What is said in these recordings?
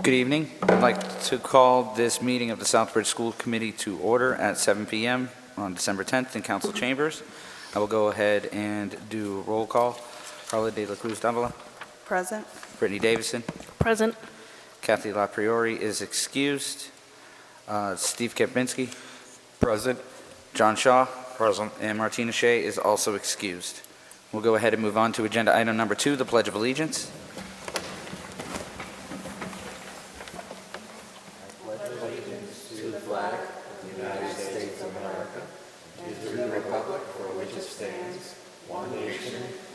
Good evening. I'd like to call this meeting of the Southbridge School Committee to order at 7 p.m. on December 10th in Council Chambers. I will go ahead and do a roll call. Carla de la Cruz Davila. Present. Brittany Davison. Present. Kathy LaPriori is excused. Steve Kepinski. Present. John Shaw. Present. And Martina Shea is also excused. We'll go ahead and move on to agenda item number 2, the Pledge of Allegiance.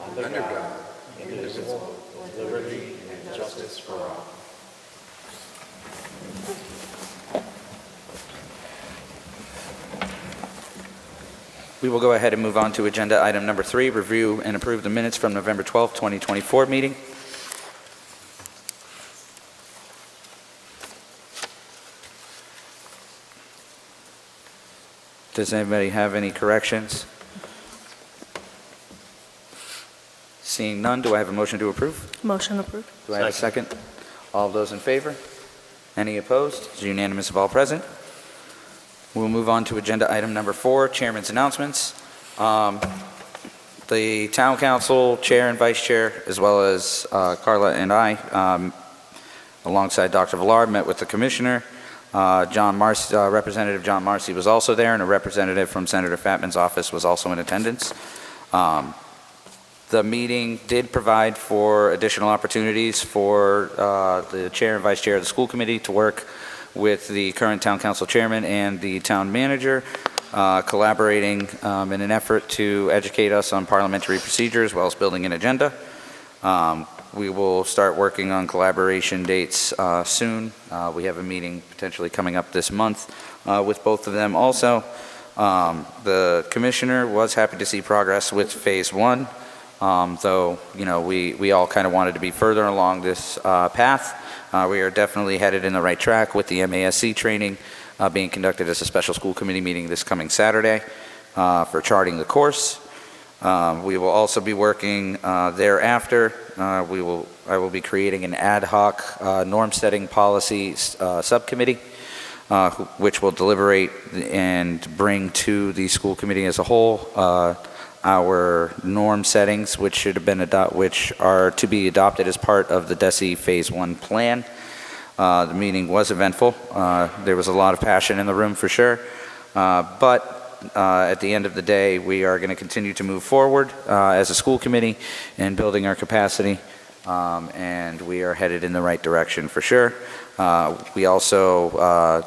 Under God, indivisible, with liberty and justice for all. We will go ahead and move on to agenda item number 3, review and approve the minutes from November 12th, 2024 meeting. Does anybody have any corrections? Seeing none, do I have a motion to approve? Motion approved. Do I have a second? All those in favor? Any opposed? It's unanimous of all present. We'll move on to agenda item number 4, Chairman's announcements. The Town Council Chair and Vice Chair, as well as Carla and I, alongside Dr. Villard, met with the Commissioner. Representative John Marcy was also there, and a representative from Senator Fatman's office was also in attendance. The meeting did provide for additional opportunities for the Chair and Vice Chair of the School Committee to work with the current Town Council Chairman and the Town Manager, collaborating in an effort to educate us on parliamentary procedure as well as building an agenda. We will start working on collaboration dates soon. We have a meeting potentially coming up this month with both of them also. The Commissioner was happy to see progress with Phase 1. Though, we all kind of wanted to be further along this path. We are definitely headed in the right track with the MASC training being conducted as a special school committee meeting this coming Saturday for charting the course. We will also be working thereafter. I will be creating an ad hoc norm setting policy subcommittee which will deliberate and bring to the school committee as a whole our norm settings, which are to be adopted as part of the DESE Phase 1 plan. The meeting was eventful. There was a lot of passion in the room for sure. But at the end of the day, we are going to continue to move forward as a school committee in building our capacity, and we are headed in the right direction for sure. We also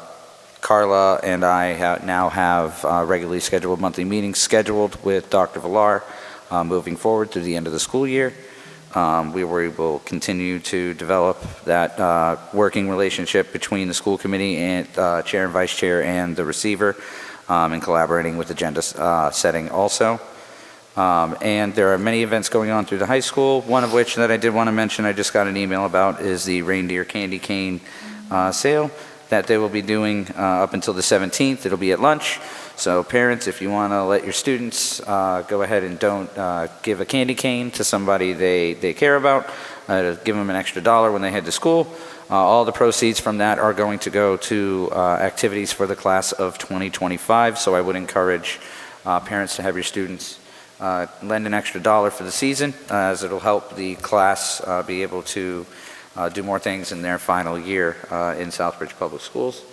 Carla and I now have regularly scheduled monthly meetings scheduled with Dr. Villar moving forward through the end of the school year. We will continue to develop that working relationship between the school committee and Chair and Vice Chair and the receiver, and collaborating with agenda setting also. And there are many events going on through the high school, one of which that I did want to mention, I just got an email about, is the reindeer candy cane sale that they will be doing up until the 17th. It'll be at lunch. So parents, if you want to let your students go ahead and don't give a candy cane to somebody they care about, give them an extra $1 when they head to school. All the proceeds from that are going to go to activities for the class of 2025. So I would encourage parents to have your students lend an extra $1 for the season, as it'll help the class be able to do more things in their final year in Southbridge Public Schools.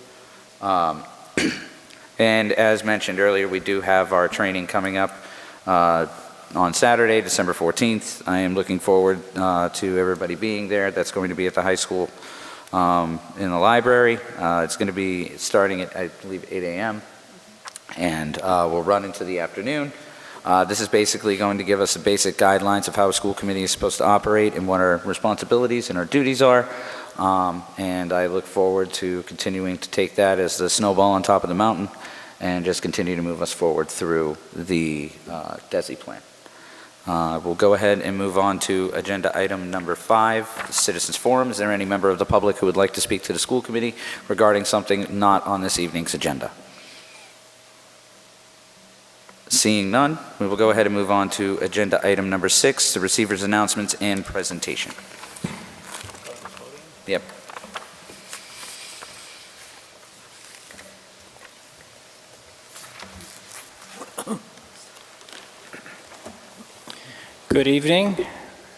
And as mentioned earlier, we do have our training coming up on Saturday, December 14th. I am looking forward to everybody being there. That's going to be at the high school in the library. It's going to be starting at, I believe, 8 a.m. and we'll run into the afternoon. This is basically going to give us the basic guidelines of how a school committee is supposed to operate and what our responsibilities and our duties are. And I look forward to continuing to take that as the snowball on top of the mountain and just continue to move us forward through the DESE plan. We'll go ahead and move on to agenda item number 5, the Citizens Forum. Is there any member of the public who would like to speak to the school committee regarding something not on this evening's agenda? Seeing none, we will go ahead and move on to agenda item number 6, the receiver's announcements and presentation. Yep. Good evening.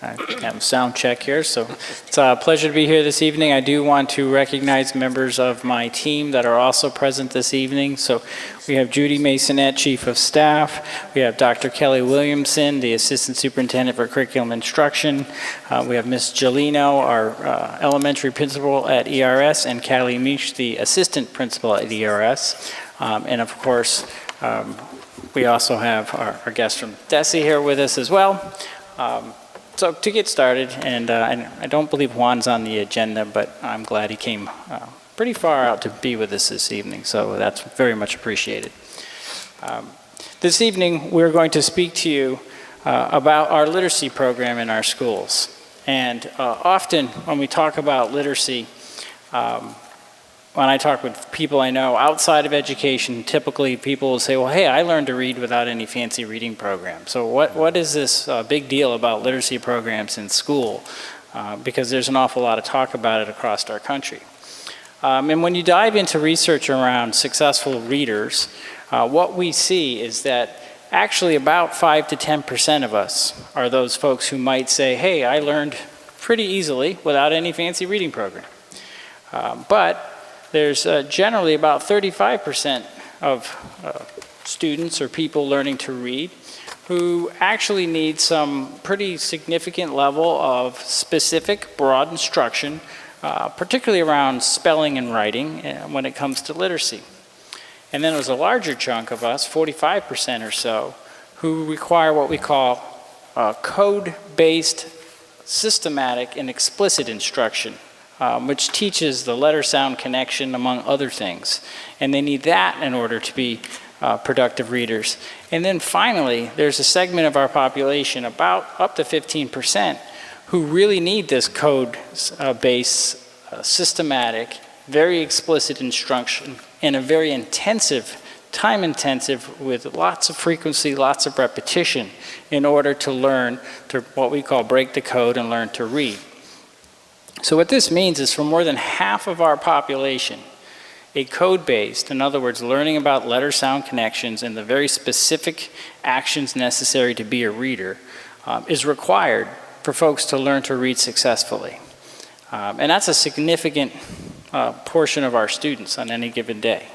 I have a sound check here, so it's a pleasure to be here this evening. I do want to recognize members of my team that are also present this evening. So we have Judy Masonette, Chief of Staff. We have Dr. Kelly Williamson, the Assistant Superintendent for Curriculum Instruction. We have Ms. Gelino, our elementary principal at ERS, and Callie Misch, the Assistant Principal at ERS. And of course, we also have our guest from DESE here with us as well. So to get started, and I don't believe Juan's on the agenda, but I'm glad he came pretty far out to be with us this evening, so that's very much appreciated. This evening, we're going to speak to you about our literacy program in our schools. And often when we talk about literacy, when I talk with people I know outside of education, typically people will say, well, hey, I learned to read without any fancy reading program. So what is this big deal about literacy programs in school? Because there's an awful lot of talk about it across our country. And when you dive into research around successful readers, what we see is that actually about 5 to 10% of us are those folks who might say, hey, I learned pretty easily without any fancy reading program. But there's generally about 35% of students or people learning to read who actually need some pretty significant level of specific, broad instruction, particularly around spelling and writing when it comes to literacy. And then there's a larger chunk of us, 45% or so, who require what we call code-based, systematic, and explicit instruction. Which teaches the letter-sound connection, among other things. And they need that in order to be productive readers. And then finally, there's a segment of our population, about up to 15%, who really need this code-based, systematic, very explicit instruction, and a very intensive, time-intensive, with lots of frequency, lots of repetition, in order to learn to what we call break the code and learn to read. So what this means is for more than half of our population, a code-based, in other words, learning about letter-sound connections and the very specific actions necessary to be a reader, is required for folks to learn to read successfully. And that's a significant portion of our students on any given day.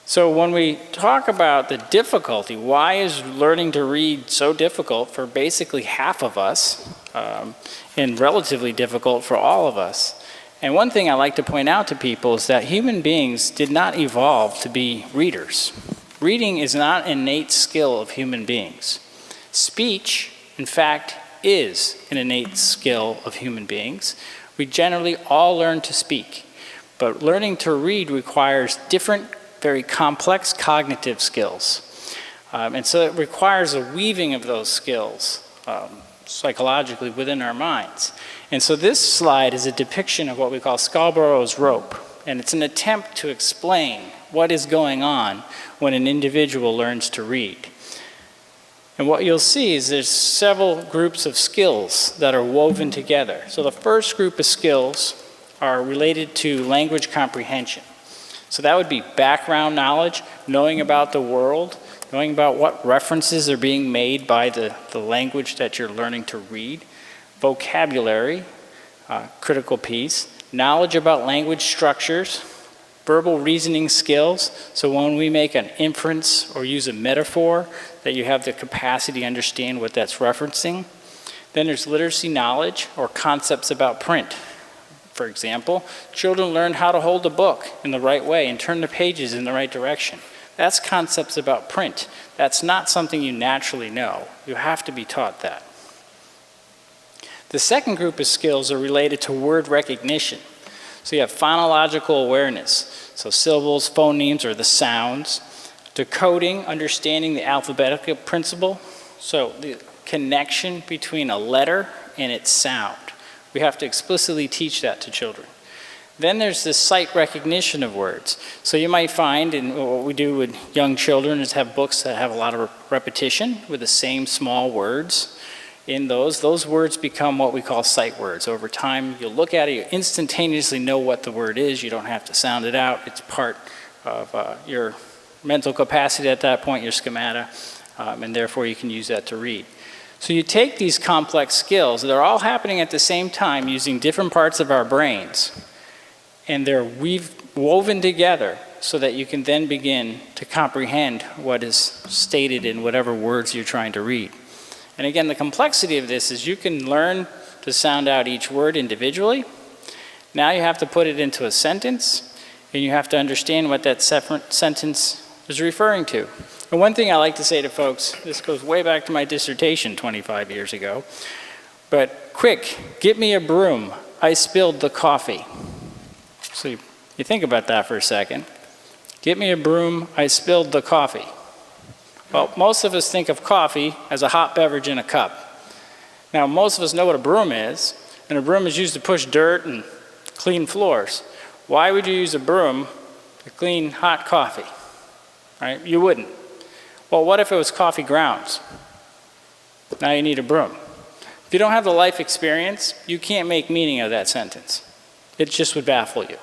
So when we talk about the difficulty, why is learning to read so difficult for basically half of us, and relatively difficult for all of us? And one thing I like to point out to people is that human beings did not evolve to be readers. Reading is not an innate skill of human beings. Speech, in fact, is an innate skill of human beings. We generally all learn to speak, but learning to read requires different, very complex cognitive skills. And so it requires a weaving of those skills psychologically within our minds. And so this slide is a depiction of what we call Scarborough's rope. And it's an attempt to explain what is going on when an individual learns to read. And what you'll see is there's several groups of skills that are woven together. So the first group of skills are related to language comprehension. So that would be background knowledge, knowing about the world, knowing about what references are being made by the language that you're learning to read, vocabulary, critical piece, knowledge about language structures, verbal reasoning skills. So when we make an inference or use a metaphor, that you have the capacity to understand what that's referencing. Then there's literacy knowledge or concepts about print. For example, children learn how to hold a book in the right way and turn the pages in the right direction. That's concepts about print. That's not something you naturally know. You have to be taught that. The second group of skills are related to word recognition. So you have phonological awareness, so syllables, phonemes, or the sounds. Decoding, understanding the alphabetical principle, so the connection between a letter and its sound. We have to explicitly teach that to children. Then there's this sight recognition of words. So you might find, and what we do with young children is have books that have a lot of repetition with the same small words. In those words become what we call sight words. Over time, you'll look at it, you instantaneously know what the word is. You don't have to sound it out. It's part of your mental capacity at that point, your schemata, and therefore you can use that to read. So you take these complex skills, they're all happening at the same time using different parts of our brains, and they're woven together so that you can then begin to comprehend what is stated in whatever words you're trying to read. And again, the complexity of this is you can learn to sound out each word individually. Now you have to put it into a sentence, and you have to understand what that sentence is referring to. And one thing I like to say to folks, this goes way back to my dissertation 25 years ago, but quick, get me a broom, I spilled the coffee. So you think about that for a second. Get me a broom, I spilled the coffee. Well, most of us think of coffee as a hot beverage in a cup. Now, most of us know what a broom is, and a broom is used to push dirt and clean floors. Why would you use a broom to clean hot coffee? Right? You wouldn't. Well, what if it was coffee grounds? Now you need a broom. If you don't have the life experience, you can't make meaning of that sentence. It just would baffle you.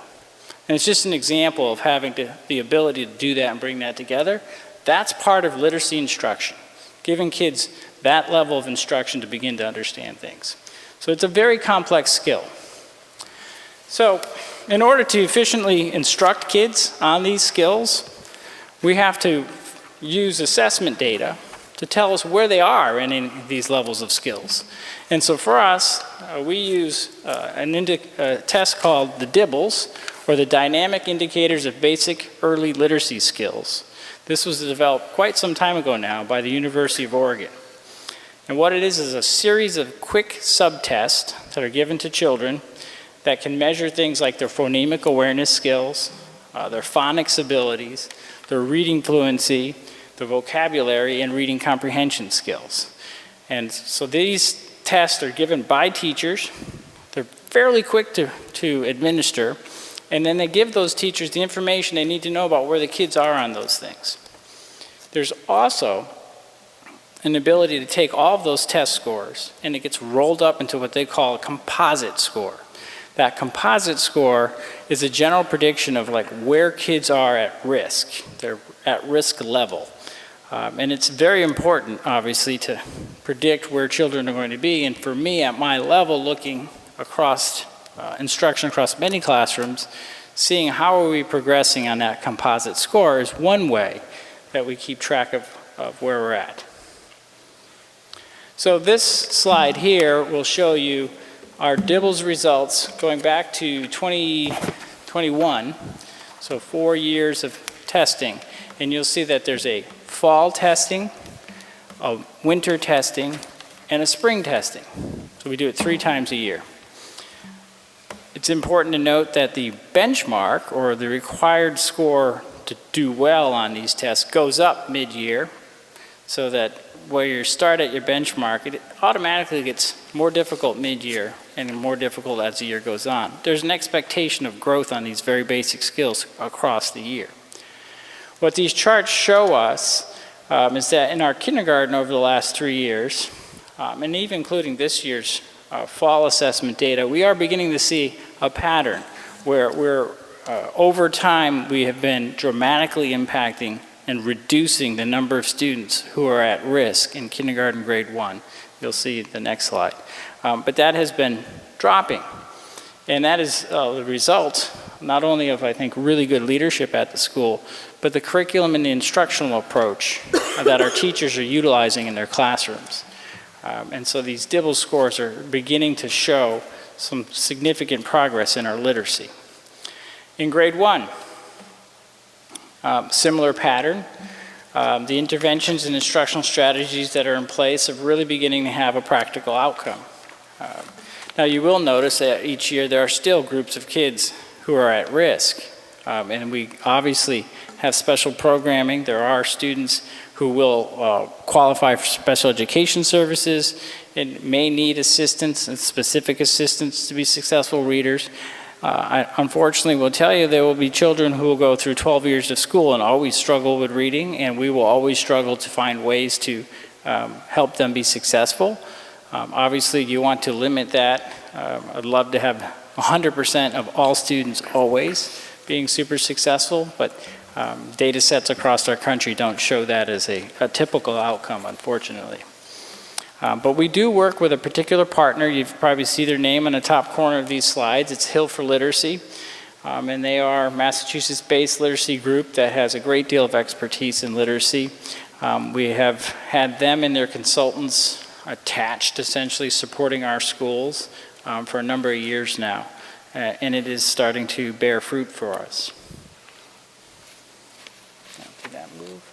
And it's just an example of having the ability to do that and bring that together. That's part of literacy instruction, giving kids that level of instruction to begin to understand things. So it's a very complex skill. So in order to efficiently instruct kids on these skills, we have to use assessment data to tell us where they are in these levels of skills. And so for us, we use a test called the DIBBLES, or the Dynamic Indicators of Basic Early Literacy Skills. This was developed quite some time ago now by the University of Oregon. And what it is a series of quick subtests that are given to children that can measure things like their phonemic awareness skills, their phonics abilities, their reading fluency, their vocabulary, and reading comprehension skills. And so these tests are given by teachers. They're fairly quick to administer, and then they give those teachers the information they need to know about where the kids are on those things. There's also an ability to take all of those test scores, and it gets rolled up into what they call a composite score. That composite score is a general prediction of like where kids are at risk, their at risk level. And it's very important, obviously, to predict where children are going to be. And for me, at my level, looking across instruction across many classrooms, seeing how are we progressing on that composite score is one way that we keep track of where we're at. So this slide here will show you our DIBBLES results going back to 2021, so 4 years of testing. And you'll see that there's a fall testing, a winter testing, and a spring testing. So we do it 3 times a year. It's important to note that the benchmark, or the required score to do well on these tests, goes up mid-year, so that where you start at your benchmark, it automatically gets more difficult mid-year and more difficult as the year goes on. There's an expectation of growth on these very basic skills across the year. What these charts show us is that in our kindergarten over the last 3 years, and even including this year's fall assessment data, we are beginning to see a pattern where over time we have been dramatically impacting and reducing the number of students who are at risk in kindergarten grade 1. You'll see the next slide. But that has been dropping. And that is the result not only of, I think, really good leadership at the school, but the curriculum and the instructional approach that our teachers are utilizing in their classrooms. And so these DIBBLES scores are beginning to show some significant progress in our literacy. In grade 1, similar pattern. The interventions and instructional strategies that are in place are really beginning to have a practical outcome. Now you will notice that each year there are still groups of kids who are at risk. And we obviously have special programming. There are students who will qualify for special education services and may need assistance and specific assistance to be successful readers. I unfortunately will tell you there will be children who will go through 12 years of school and always struggle with reading, and we will always struggle to find ways to help them be successful. Obviously, you want to limit that. I'd love to have 100% of all students always being super successful, but data sets across our country don't show that as a typical outcome, unfortunately. But we do work with a particular partner. You probably see their name on the top corner of these slides. It's Hill for Literacy. And they are a Massachusetts-based literacy group that has a great deal of expertise in literacy. We have had them and their consultants attached, essentially supporting our schools for a number of years now. And it is starting to bear fruit for us. Did that move?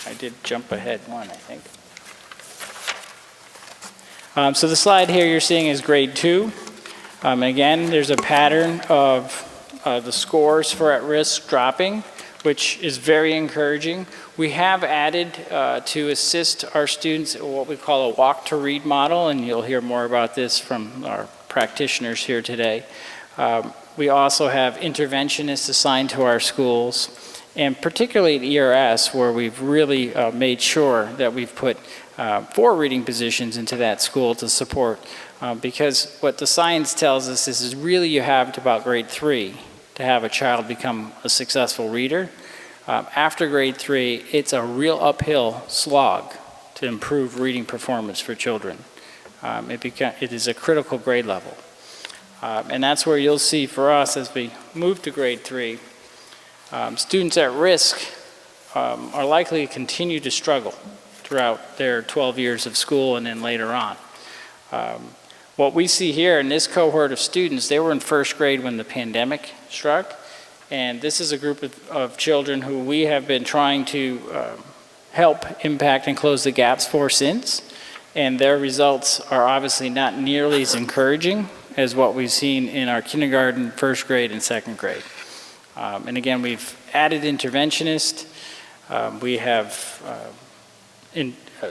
I did jump ahead one, I think. So the slide here you're seeing is grade 2. Again, there's a pattern of the scores for at-risk dropping, which is very encouraging. We have added to assist our students what we call a walk-to-read model, and you'll hear more about this from our practitioners here today. We also have interventionists assigned to our schools, and particularly at ERS, where we've really made sure that we've put 4 reading positions into that school to support, because what the science tells us is really you have to about grade 3 to have a child become a successful reader. After grade 3, it's a real uphill slog to improve reading performance for children. It is a critical grade level. And that's where you'll see for us as we move to grade 3, students at risk are likely to continue to struggle throughout their 12 years of school and then later on. What we see here in this cohort of students, they were in first grade when the pandemic struck, and this is a group of children who we have been trying to help impact and close the gaps for since, and their results are obviously not nearly as encouraging as what we've seen in our kindergarten, first grade, and second grade. And again, we've added interventionists. We have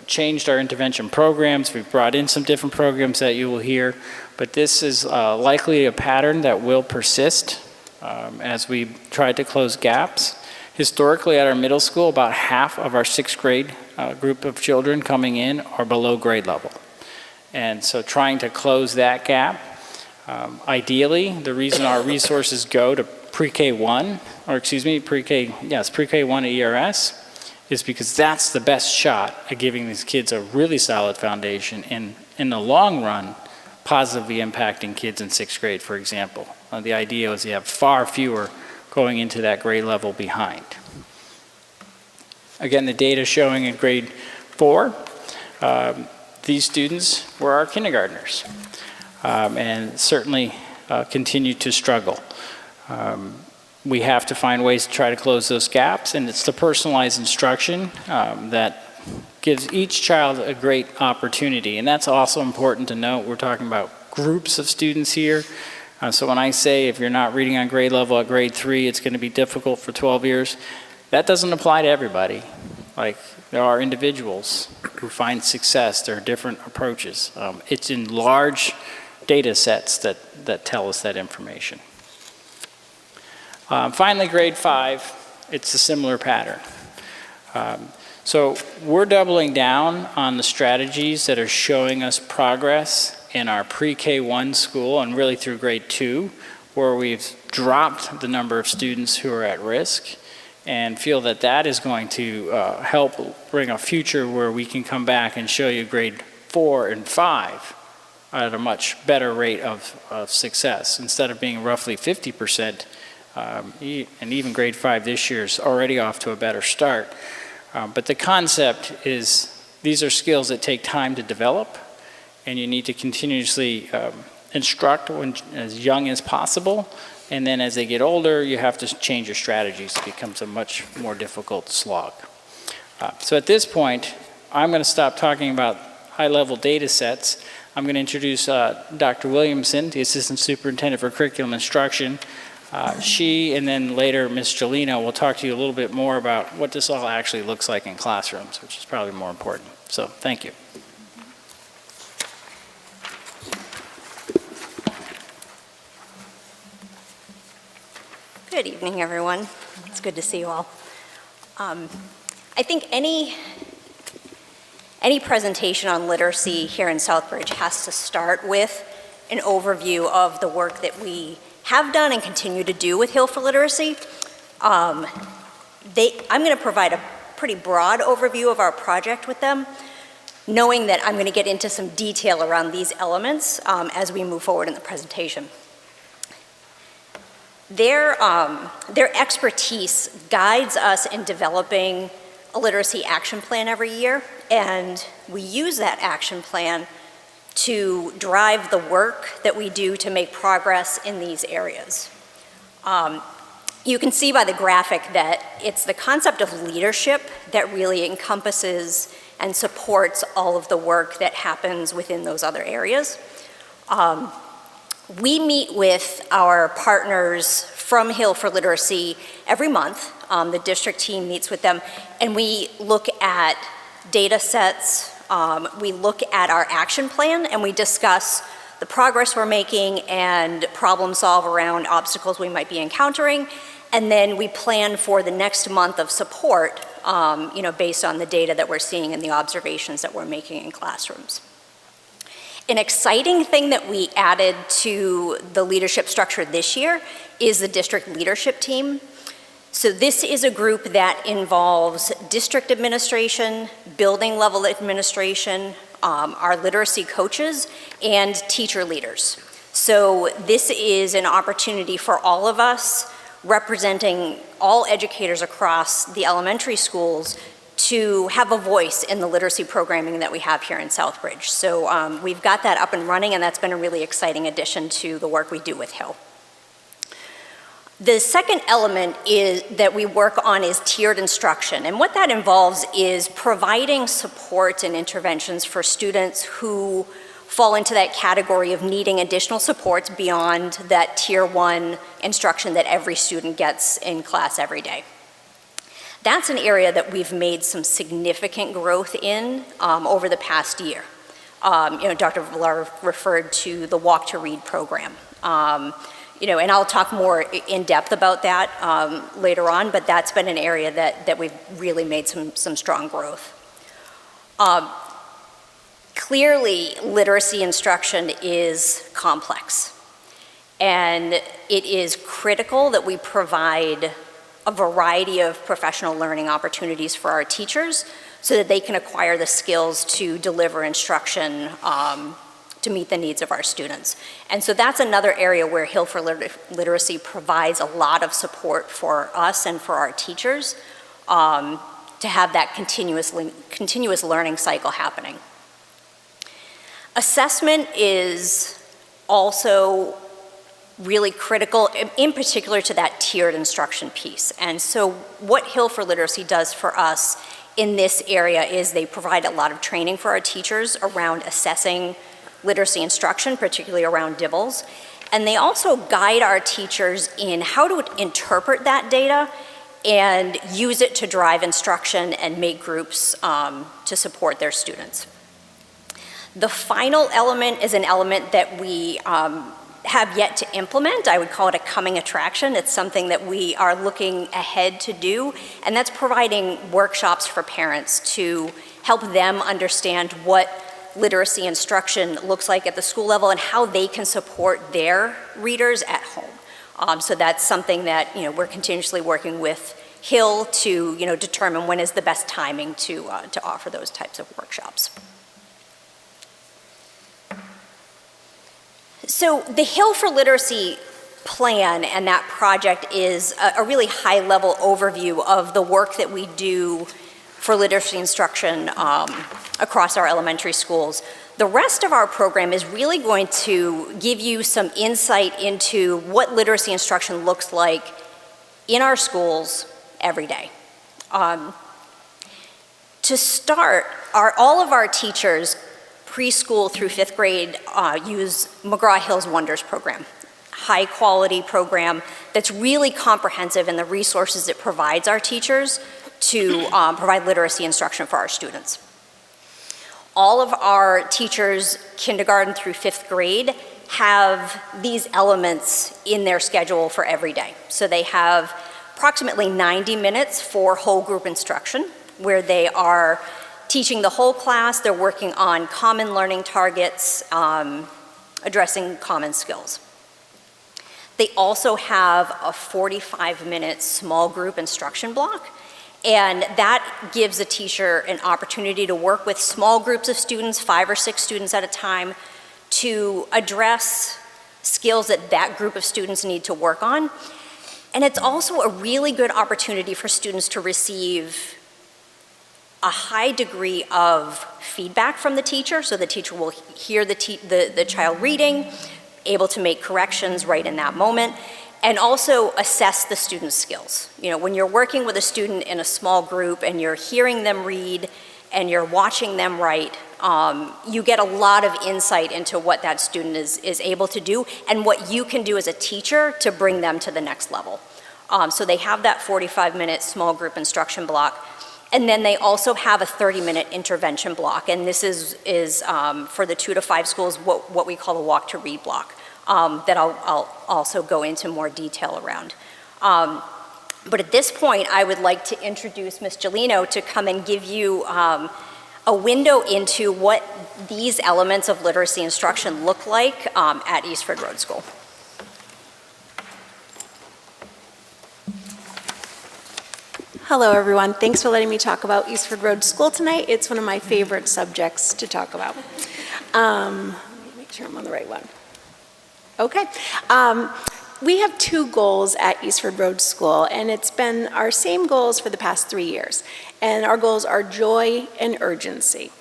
changed our intervention programs. We've brought in some different programs that you will hear, but this is likely a pattern that will persist as we try to close gaps. Historically at our middle school, about half of our 6th grade group of children coming in are below grade level. And so trying to close that gap, ideally, the reason our resources go to pre-K1, or excuse me, pre-K1 at ERS, is because that's the best shot at giving these kids a really solid foundation and, in the long run, positively impacting kids in 6th grade, for example. The idea is you have far fewer going into that grade level behind. Again, the data showing in grade 4, these students were our kindergartners and certainly continue to struggle. We have to find ways to try to close those gaps, and it's the personalized instruction that gives each child a great opportunity. And that's also important to note. We're talking about groups of students here. So when I say if you're not reading on grade level at grade 3, it's going to be difficult for 12 years, that doesn't apply to everybody. Like, there are individuals who find success. There are different approaches. It's in large data sets that tell us that information. Finally, grade 5, it's a similar pattern. So we're doubling down on the strategies that are showing us progress in our pre-K1 school and really through grade 2, where we've dropped the number of students who are at risk and feel that that is going to help bring a future where we can come back and show you grade 4 and 5 at a much better rate of success. Instead of being roughly 50%, and even grade 5 this year is already off to a better start. But the concept is these are skills that take time to develop, and you need to continuously instruct as young as possible, and then as they get older, you have to change your strategies. It becomes a much more difficult slog. So at this point, I'm going to stop talking about high-level data sets. I'm going to introduce Dr. Williamson, the Assistant Superintendent for Curriculum Instruction. She and then later Ms. Jolino will talk to you a little bit more about what this all actually looks like in classrooms, which is probably more important. So thank you. Good evening, everyone. It's good to see you all. I think any presentation on literacy here in Southbridge has to start with an overview of the work that we have done and continue to do with Hill for Literacy. I'm going to provide a pretty broad overview of our project with them, knowing that I'm going to get into some detail around these elements as we move forward in the presentation. Their expertise guides us in developing a literacy action plan every year, and we use that action plan to drive the work that we do to make progress in these areas. You can see by the graphic that it's the concept of leadership that really encompasses and supports all of the work that happens within those other areas. We meet with our partners from Hill for Literacy every month. The district team meets with them, and we look at data sets, we look at our action plan, and we discuss the progress we're making and problem solve around obstacles we might be encountering. And then we plan for the next month of support, based on the data that we're seeing and the observations that we're making in classrooms. An exciting thing that we added to the leadership structure this year is the district leadership team. So this is a group that involves district administration, building level administration, our literacy coaches, and teacher leaders. So this is an opportunity for all of us, representing all educators across the elementary schools, to have a voice in the literacy programming that we have here in Southbridge. So we've got that up and running, and that's been a really exciting addition to the work we do with Hill. The second element that we work on is tiered instruction, and what that involves is providing support and interventions for students who fall into that category of needing additional supports beyond that tier 1 instruction that every student gets in class every day. That's an area that we've made some significant growth in over the past year. Dr. Villar referred to the Walk to Read program. And I'll talk more in depth about that later on, but that's been an area that we've really made some strong growth. Clearly, literacy instruction is complex, and it is critical that we provide a variety of professional learning opportunities for our teachers so that they can acquire the skills to deliver instruction to meet the needs of our students. And so that's another area where Hill for Literacy provides a lot of support for us and for our teachers to have that continuous learning cycle happening. Assessment is also really critical, in particular to that tiered instruction piece. And so what Hill for Literacy does for us in this area is they provide a lot of training for our teachers around assessing literacy instruction, particularly around DIBELS. And they also guide our teachers in how to interpret that data and use it to drive instruction and make groups to support their students. The final element is an element that we have yet to implement. I would call it a coming attraction. It's something that we are looking ahead to do, and that's providing workshops for parents to help them understand what literacy instruction looks like at the school level and how they can support their readers at home. So that's something that we're continuously working with Hill to determine when is the best timing to offer those types of workshops. So the Hill for Literacy plan and that project is a really high-level overview of the work that we do for literacy instruction across our elementary schools. The rest of our program is really going to give you some insight into what literacy instruction looks like in our schools every day. To start, all of our teachers preschool through 5th grade use McGraw-Hill's Wonders program, high quality program that's really comprehensive in the resources it provides our teachers to provide literacy instruction for our students. All of our teachers, kindergarten through 5th grade, have these elements in their schedule for every day. So they have approximately 90 minutes for whole group instruction, where they are teaching the whole class. They're working on common learning targets, addressing common skills. They also have a 45-minute small group instruction block, And that gives a teacher an opportunity to work with small groups of students, 5 or 6 students at a time, to address skills that that group of students need to work on. And it's also a really good opportunity for students to receive a high degree of feedback from the teacher, so the teacher will hear the child reading, able to make corrections right in that moment, and also assess the student's skills. You know, when you're working with a student in a small group and you're hearing them read and you're watching them write, you get a lot of insight into what that student is able to do and what you can do as a teacher to bring them to the next level. So they have that 45-minute small group instruction block. And then they also have a 30-minute intervention block, and this is for the 2 to 5 schools what we call a walk to read block that I'll also go into more detail around. But at this point, I would like to introduce Ms. Gelino to come and give you a window into what these elements of literacy instruction look like at Eastford Road School. Hello, everyone. Thanks for letting me talk about Eastford Road School tonight. It's one of my favorite subjects to talk about. Let me make sure I'm on the right one. Okay. We have 2 goals at Eastford Road School, and it's been our same goals for the past 3 years. And our goals are joy and urgency.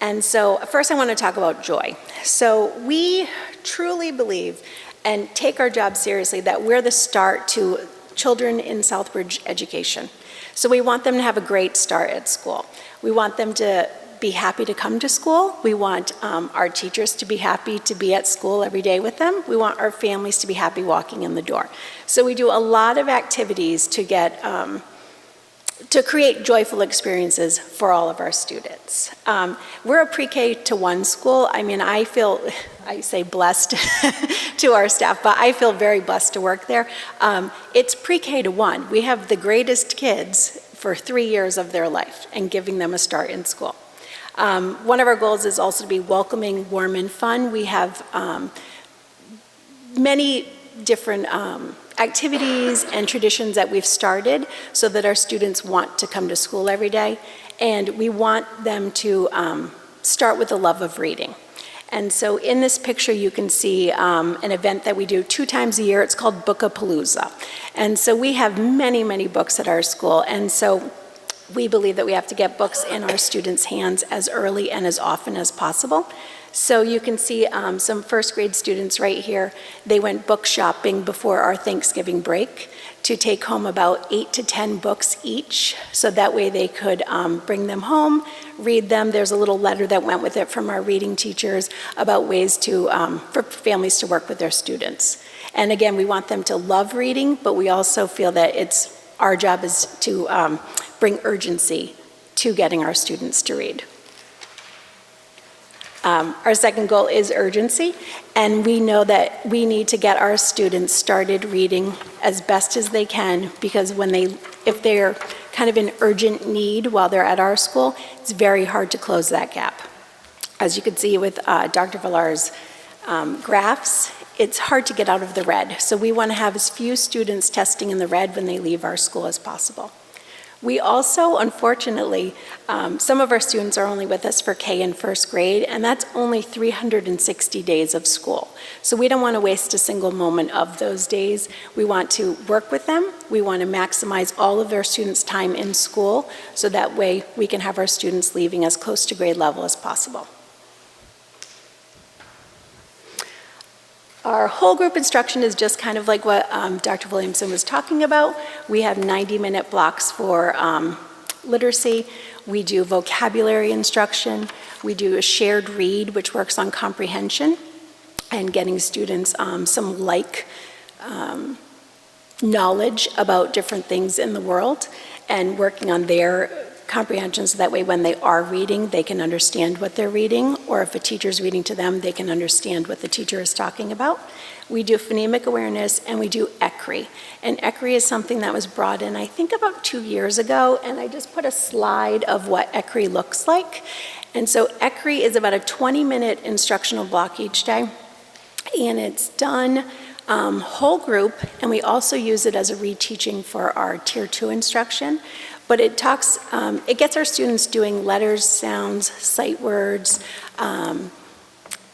And so first I want to talk about joy. So we truly believe and take our job seriously that we're the start to children in Southbridge education. So we want them to have a great start at school. We want them to be happy to come to school. We want our teachers to be happy to be at school every day with them. We want our families to be happy walking in the door. So we do a lot of activities to get to create joyful experiences for all of our students. We're a pre-K to 1 school. I mean, I say blessed to our staff, but I feel very blessed to work there. It's pre-K to 1. We have the greatest kids for 3 years of their life and giving them a start in school. One of our goals is also to be welcoming, warm, and fun. We have many different activities and traditions that we've started so that our students want to come to school every day. And we want them to start with the love of reading. And so in this picture, you can see an event that we do 2 times a year. It's called Bookapalooza. And so we have many, many books at our school. And so we believe that we have to get books in our students' hands as early and as often as possible. So you can see some first grade students right here. They went book shopping before our Thanksgiving break to take home about 8 to 10 books each. So that way they could bring them home, read them. There's a little letter that went with it from our reading teachers about ways to, for families to work with their students. And again, we want them to love reading, but we also feel that our job is to bring urgency to getting our students to read. Our second goal is urgency, and we know that we need to get our students started reading as best as they can, because if they're kind of in urgent need while they're at our school, it's very hard to close that gap. As you can see with Dr. Villar's graphs, it's hard to get out of the red. So we want to have as few students testing in the red when they leave our school as possible. We also, unfortunately, some of our students are only with us for K in first grade, and that's only 360 days of school. So we don't want to waste a single moment of those days. We want to work with them. We want to maximize all of our students' time in school, so that way we can have our students leaving as close to grade level as possible. Our whole group instruction is just kind of like what Dr. Williamson was talking about. We have 90-minute blocks for literacy. We do vocabulary instruction. We do a shared read, which works on comprehension and getting students some knowledge about different things in the world and working on their comprehension, so that way when they are reading, they can understand what they're reading, or if a teacher's reading to them, they can understand what the teacher is talking about. We do phonemic awareness, and we do ECRI. And ECRI is something that was brought in, I think, about 2 years ago, and I just put a slide of what ECRI looks like. And so ECRI is about a 20-minute instructional block each day, and it's done whole group, and we also use it as a reteaching for our Tier 2 instruction. But it talks, it gets our students doing letters, sounds, sight words,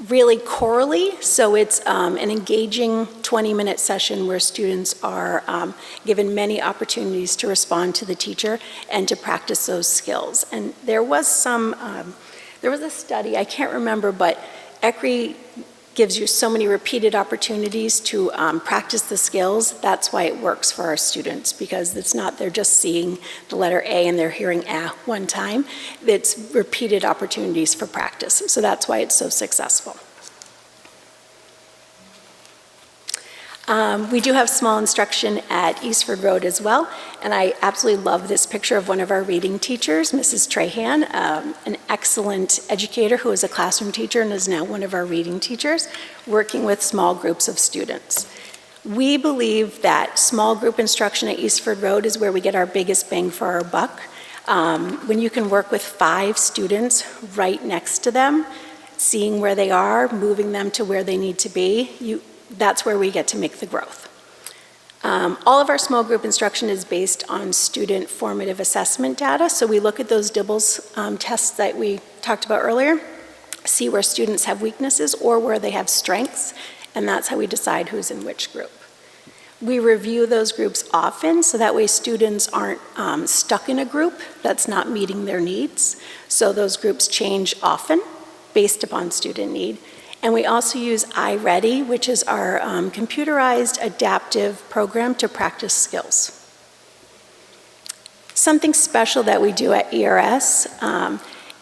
really chorally. So it's an engaging 20-minute session where students are given many opportunities to respond to the teacher and to practice those skills. And there was a study, I can't remember, but ECRI gives you so many repeated opportunities to practice the skills. That's why it works for our students, because it's not they're just seeing the letter A and they're hearing ah one time. It's repeated opportunities for practice. So that's why it's so successful. We do have small instruction at Eastford Road as well, and I absolutely love this picture of one of our reading teachers, Mrs. Trahan, an excellent educator who is a classroom teacher and is now one of our reading teachers, working with small groups of students. We believe that small group instruction at Eastford Road is where we get our biggest bang for our buck. When you can work with 5 students right next to them, seeing where they are, moving them to where they need to be, that's where we get to make the growth. All of our small group instruction is based on student formative assessment data. So we look at those DIBELS tests that we talked about earlier, see where students have weaknesses or where they have strengths, and that's how we decide who's in which group. We review those groups often, so that way students aren't stuck in a group that's not meeting their needs. So those groups change often based upon student need. And we also use iReady, which is our computerized adaptive program to practice skills. Something special that we do at ERS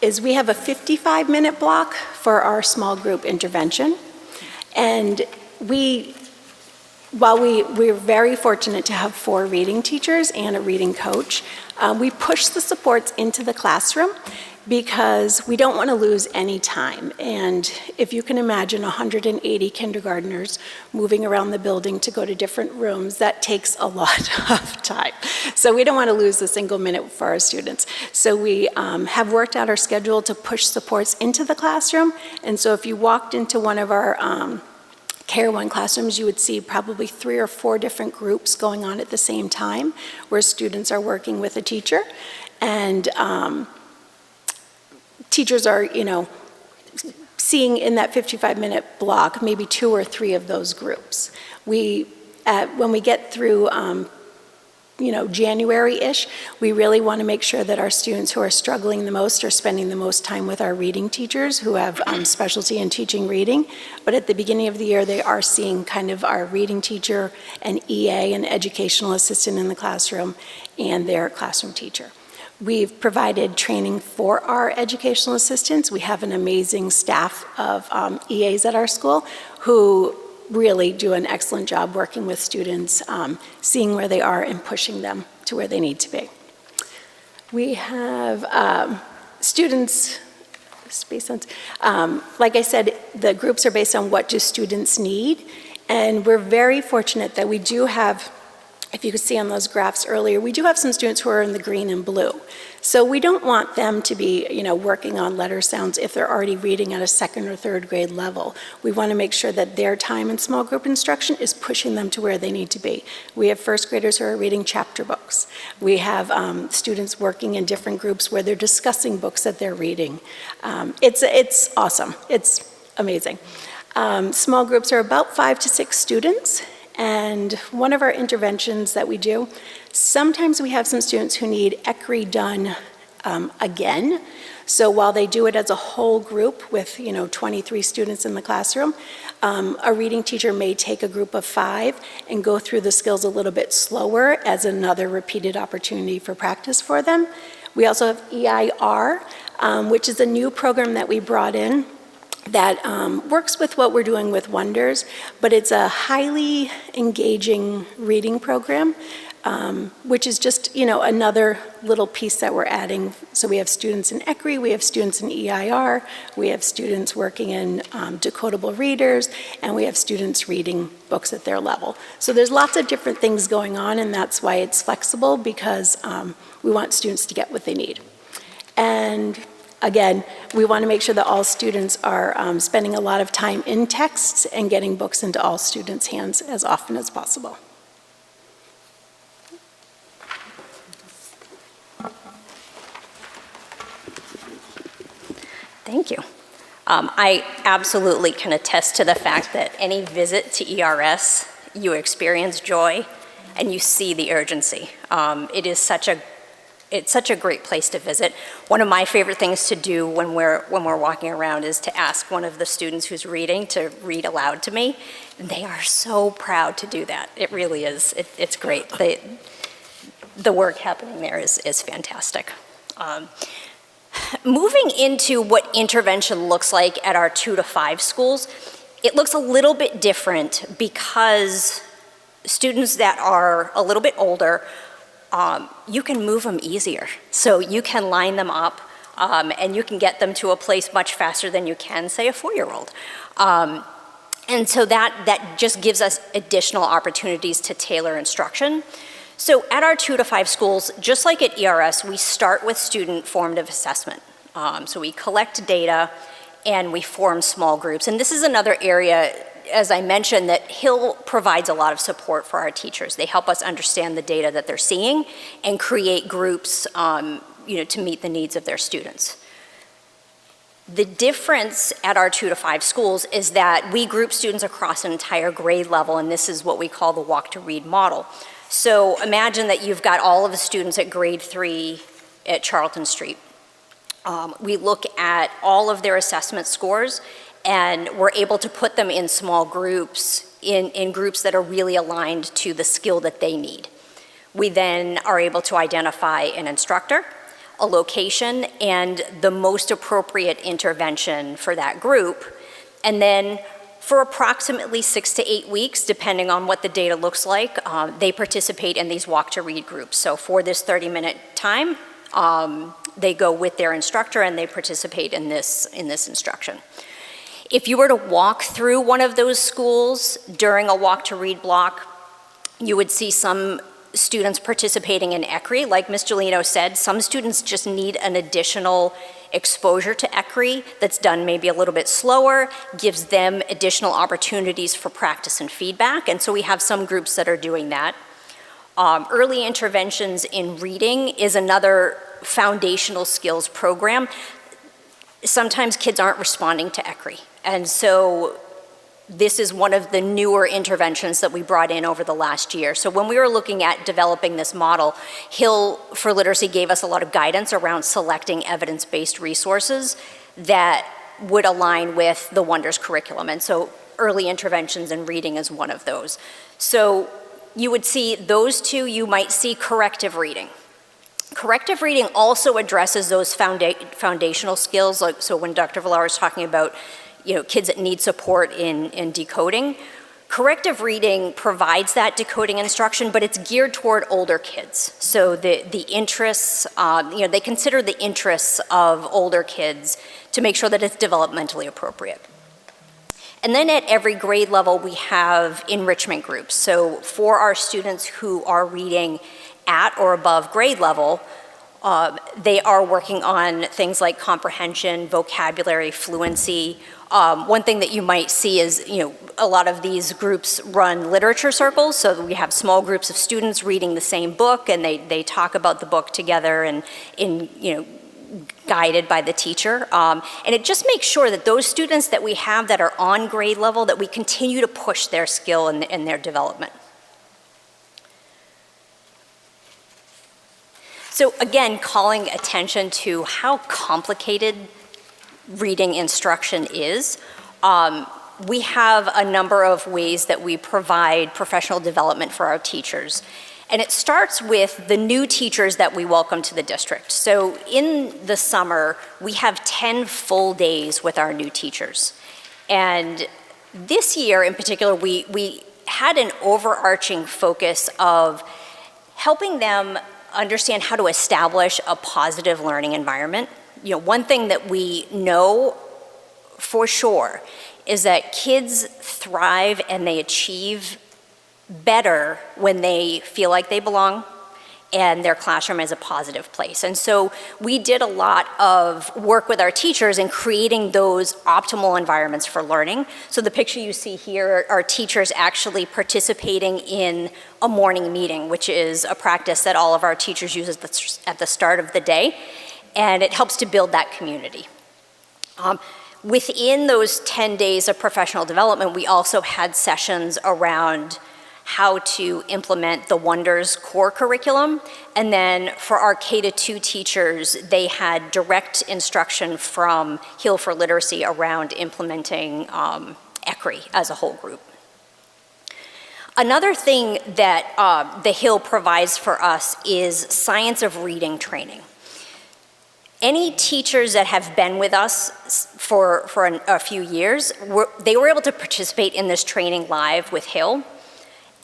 is we have a 55-minute block for our small group intervention. And while we're very fortunate to have 4 reading teachers and a reading coach, we push the supports into the classroom because we don't want to lose any time. And if you can imagine 180 kindergartners moving around the building to go to different rooms, that takes a lot of time. So we don't want to lose a single minute for our students. So we have worked out our schedule to push supports into the classroom. And so if you walked into one of our Care 1 classrooms, you would see probably 3 or 4 different groups going on at the same time where students are working with a teacher. And teachers are, seeing in that 55-minute block, maybe 2 or 3 of those groups. When we get through, January-ish, we really want to make sure that our students who are struggling the most are spending the most time with our reading teachers who have specialty in teaching reading. But at the beginning of the year, they are seeing kind of our reading teacher, an EA, an educational assistant in the classroom, and their classroom teacher. We've provided training for our educational assistants. We have an amazing staff of EAs at our school who really do an excellent job working with students, seeing where they are and pushing them to where they need to be. We have students, like I said, the groups are based on what do students need, and we're very fortunate that we do have, if you could see on those graphs earlier, we do have some students who are in the green and blue. So we don't want them to be, working on letter sounds if they're already reading at a 2nd or 3rd grade level. We want to make sure that their time in small group instruction is pushing them to where they need to be. We have 1st graders who are reading chapter books. We have students working in different groups where they're discussing books that they're reading. It's awesome. It's amazing. Small groups are about 5 to 6 students. And one of our interventions that we do, sometimes we have some students who need ECRI done again. So while they do it as a whole group with 23 students in the classroom, a reading teacher may take a group of 5 and go through the skills a little bit slower as another repeated opportunity for practice for them. We also have EIR, which is a new program that we brought in that works with what we're doing with Wonders, but it's a highly engaging reading program, which is just, another little piece that we're adding. So we have students in ECRI, we have students in EIR, we have students working in decodable readers, and we have students reading books at their level. So there's lots of different things going on, and that's why it's flexible, because we want students to get what they need. And again, we want to make sure that all students are spending a lot of time in texts and getting books into all students' hands as often as possible. I absolutely can attest to the fact that any visit to ERS, you experience joy and you see the urgency. It's such a great place to visit. One of my favorite things to do when we're walking around is to ask one of the students who's reading to read aloud to me. And they are so proud to do that. It really is. It's great. The work happening there is fantastic. Moving into what intervention looks like at our 2 to 5 schools, it looks a little bit different because students that are a little bit older, you can move them easier. So you can line them up and you can get them to a place much faster than you can, say, a 4-year-old. And so that just gives us additional opportunities to tailor instruction. So at our 2 to 5 schools, just like at ERS, we start with student formative assessment. So we collect data and we form small groups. And this is another area, as I mentioned, that Hill provides a lot of support for our teachers. They help us understand the data that they're seeing and create groups to meet the needs of their students. The difference at our 2 to 5 schools is that we group students across an entire grade level, and this is what we call the walk to read model. So imagine that you've got all of the students at grade 3 at Charlton Street. We look at all of their assessment scores, and we're able to put them in small groups, in groups that are really aligned to the skill that they need. We then are able to identify an instructor, a location, and the most appropriate intervention for that group. And then for approximately 6 to 8 weeks, depending on what the data looks like, they participate in these walk to read groups. So for this 30-minute time, they go with their instructor and they participate in this instruction. If you were to walk through one of those schools during a walk to read block, you would see some students participating in ECRI. Like Ms. Gelino said, some students just need an additional exposure to ECRI that's done maybe a little bit slower, gives them additional opportunities for practice and feedback, and so we have some groups that are doing that. Early interventions in reading is another foundational skills program. Sometimes kids aren't responding to ECRI, and so this is one of the newer interventions that we brought in over the last year. So when we were looking at developing this model, Hill for Literacy gave us a lot of guidance around selecting evidence-based resources that would align with the Wonders curriculum. And so early interventions in reading is one of those. So you would see those two. You might see corrective reading. Corrective reading also addresses those foundational skills. Like, so when Dr. Villar is talking about kids that need support in decoding, corrective reading provides that decoding instruction, but it's geared toward older kids. So the interests, they consider the interests of older kids to make sure that it's developmentally appropriate. And then at every grade level, we have enrichment groups. So for our students who are reading at or above grade level, they are working on things like comprehension, vocabulary, fluency. One thing that you might see is, a lot of these groups run literature circles, so we have small groups of students reading the same book, and they talk about the book together and guided by the teacher. And it just makes sure that those students that we have that are on grade level, that we continue to push their skill and their development. So again, calling attention to how complicated reading instruction is. We have a number of ways that we provide professional development for our teachers. And it starts with the new teachers that we welcome to the district. So in the summer, we have 10 full days with our new teachers. And this year in particular, we had an overarching focus of helping them understand how to establish a positive learning environment. One thing that we know for sure is that kids thrive and they achieve better when they feel like they belong and their classroom is a positive place. And so we did a lot of work with our teachers in creating those optimal environments for learning. So the picture you see here are teachers actually participating in a morning meeting, which is a practice that all of our teachers use at the start of the day, and it helps to build that community. Within those 10 days of professional development, we also had sessions around how to implement the Wonders core curriculum. And then for our K-2 teachers, they had direct instruction from Heal for Literacy around implementing ECRI as a whole group. Another thing that the Hill provides for us is science of reading training. Any teachers that have been with us for a few years, they were able to participate in this training live with Hill.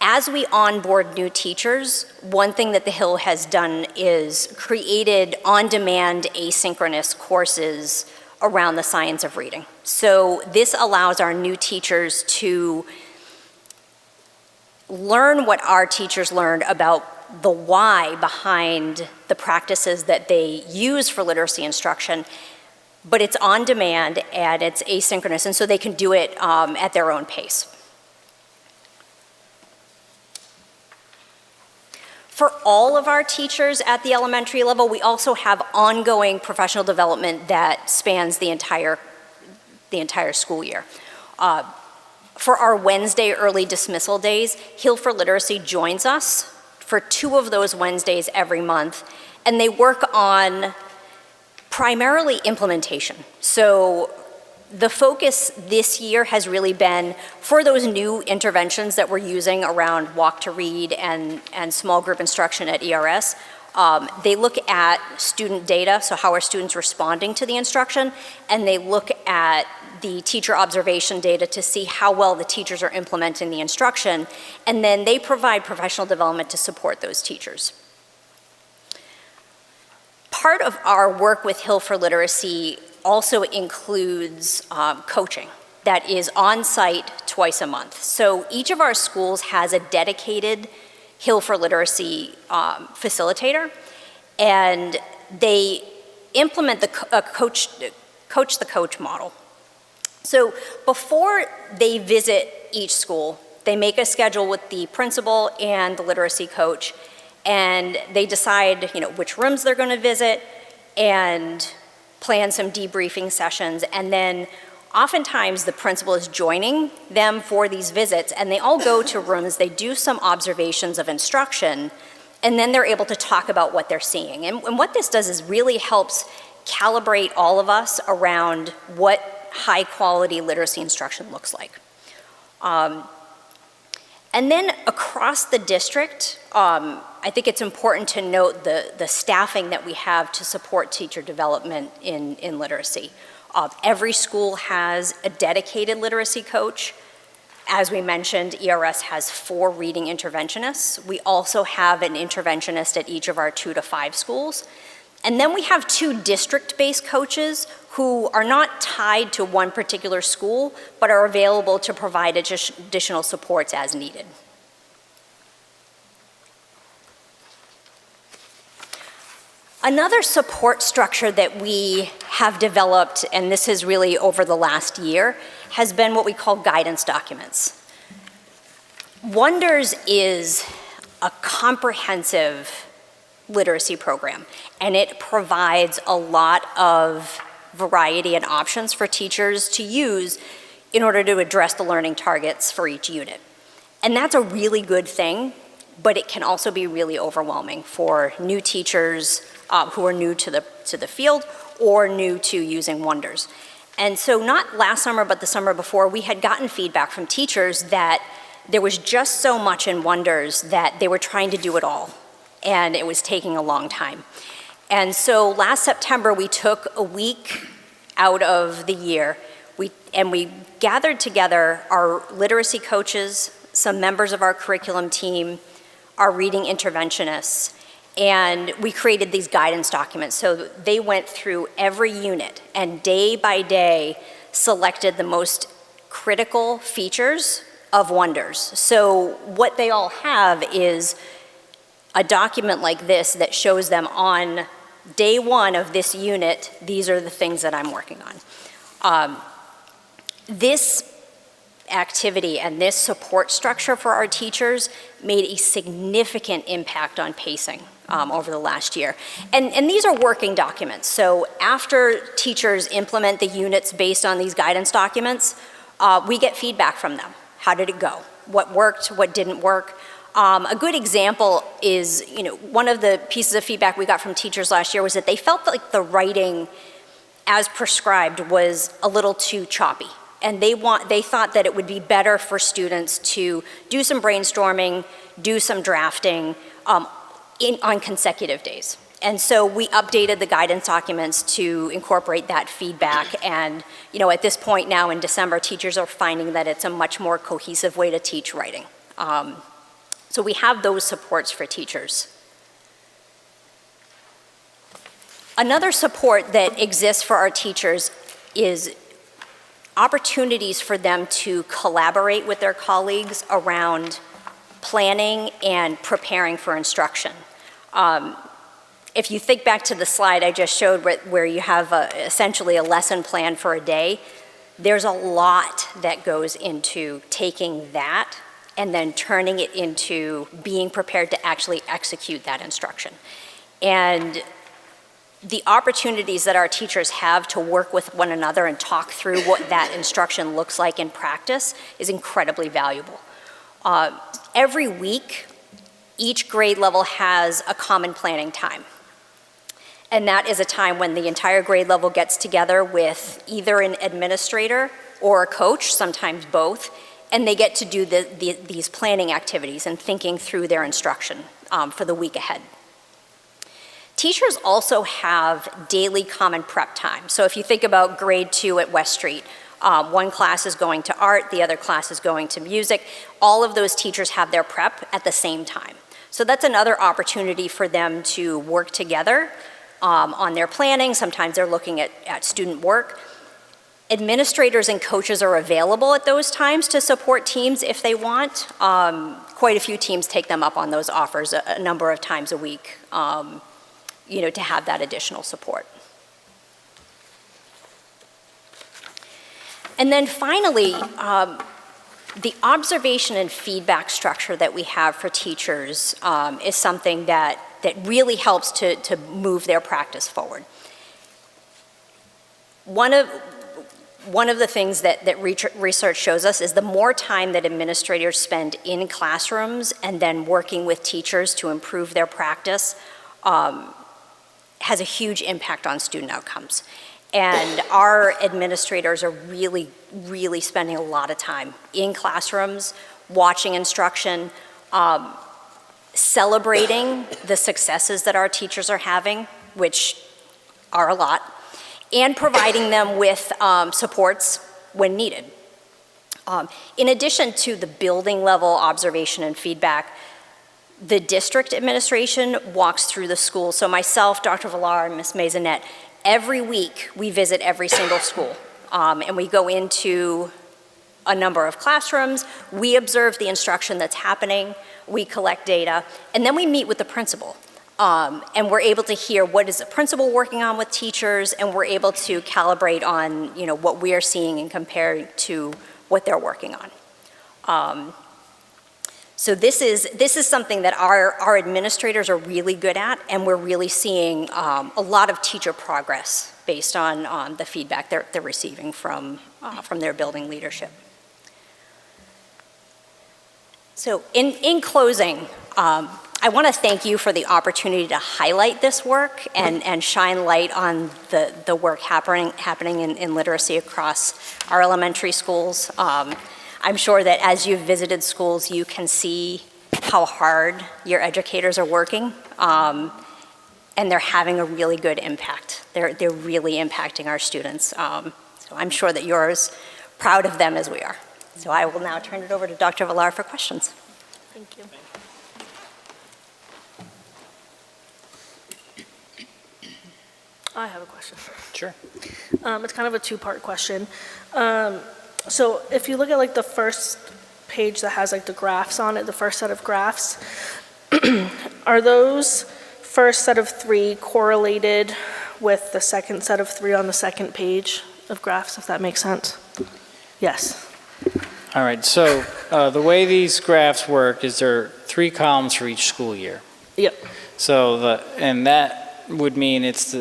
As we onboard new teachers, one thing that the Hill has done is created on-demand asynchronous courses around the science of reading. So this allows our new teachers to learn what our teachers learned about the why behind the practices that they use for literacy instruction, but it's on demand and it's asynchronous, and so they can do it at their own pace. For all of our teachers at the elementary level, we also have ongoing professional development that spans the entire school year. For our Wednesday early dismissal days, Heal for Literacy joins us for 2 of those Wednesdays every month, and they work on primarily implementation. So the focus this year has really been for those new interventions that we're using around walk to read and small group instruction at ERS. They look at student data, so how are students responding to the instruction, and they look at the teacher observation data to see how well the teachers are implementing the instruction, and then they provide professional development to support those teachers. Part of our work with Hill for Literacy also includes coaching that is on site twice a month. So each of our schools has a dedicated Hill for Literacy facilitator, and they implement the coach the coach model. So before they visit each school, they make a schedule with the principal and the literacy coach, and they decide, which rooms they're going to visit and plan some debriefing sessions. And then oftentimes the principal is joining them for these visits, and they all go to rooms, they do some observations of instruction, and then they're able to talk about what they're seeing. And what this does is really helps calibrate all of us around what high quality literacy instruction looks like. And then across the district, I think it's important to note the staffing that we have to support teacher development in literacy. Every school has a dedicated literacy coach. As we mentioned, ERS has 4 reading interventionists. We also have an interventionist at each of our 2 to 5 schools. And then we have 2 district-based coaches who are not tied to one particular school, but are available to provide additional supports as needed. Another support structure that we have developed, and this is really over the last year, has been what we call guidance documents. Wonders is a comprehensive literacy program, and it provides a lot of variety and options for teachers to use in order to address the learning targets for each unit. And that's a really good thing, but it can also be really overwhelming for new teachers who are new to the field or new to using Wonders. And so not last summer, but the summer before, we had gotten feedback from teachers that there was just so much in Wonders that they were trying to do it all, and it was taking a long time. And so last September, we took a week out of the year, and we gathered together our literacy coaches, some members of our curriculum team, our reading interventionists, and we created these guidance documents. So they went through every unit and day by day selected the most critical features of Wonders. So what they all have is a document like this that shows them on day 1 of this unit, these are the things that I'm working on. This activity and this support structure for our teachers made a significant impact on pacing over the last year. And these are working documents. So after teachers implement the units based on these guidance documents, we get feedback from them. How did it go? What worked? What didn't work? A good example is, one of the pieces of feedback we got from teachers last year was that they felt like the writing as prescribed was a little too choppy. And they thought that it would be better for students to do some brainstorming, do some drafting on consecutive days. And so we updated the guidance documents to incorporate that feedback. And, at this point now in December, teachers are finding that it's a much more cohesive way to teach writing. So we have those supports for teachers. Another support that exists for our teachers is opportunities for them to collaborate with their colleagues around planning and preparing for instruction. If you think back to the slide I just showed where you have essentially a lesson plan for a day, there's a lot that goes into taking that and then turning it into being prepared to actually execute that instruction. And the opportunities that our teachers have to work with one another and talk through what that instruction looks like in practice is incredibly valuable. Every week, each grade level has a common planning time. And that is a time when the entire grade level gets together with either an administrator or a coach, sometimes both, and they get to do these planning activities and thinking through their instruction for the week ahead. Teachers also have daily common prep time. So if you think about grade 2 at West Street, one class is going to art, the other class is going to music. All of those teachers have their prep at the same time. So that's another opportunity for them to work together on their planning. Sometimes they're looking at student work. Administrators and coaches are available at those times to support teams if they want. Quite a few teams take them up on those offers a number of times a week, to have that additional support. And then finally, the observation and feedback structure that we have for teachers is something that really helps to move their practice forward. One of the things that research shows us is the more time that administrators spend in classrooms and then working with teachers to improve their practice has a huge impact on student outcomes. And our administrators are really, really spending a lot of time in classrooms, watching instruction, celebrating the successes that our teachers are having, which are a lot, and providing them with supports when needed. In addition to the building level observation and feedback, the district administration walks through the school. So myself, Dr. Villar, and Ms. Maisonette, every week we visit every single school. And we go into a number of classrooms, we observe the instruction that's happening, we collect data, and then we meet with the principal. And we're able to hear what is the principal working on with teachers, and we're able to calibrate on what we are seeing and compare to what they're working on. So this is something that our administrators are really good at, and we're really seeing a lot of teacher progress based on the feedback they're receiving from their building leadership. So in closing, I want to thank you for the opportunity to highlight this work and shine light on the work happening in literacy across our elementary schools. I'm sure that as you've visited schools, you can see how hard your educators are working, and they're having a really good impact. They're really impacting our students. So I'm sure that you're as proud of them as we are. So I will now turn it over to Dr. Villar for questions. Thank you. I have a question. Sure. It's kind of a two-part question. So if you look at the first page that has the graphs on it, the first set of graphs, are those first set of 3 correlated with the second set of 3 on the second page of graphs, if that makes sense? Yes. All right, so the way these graphs work is there are 3 columns for each school year. Yep. So and that would mean it's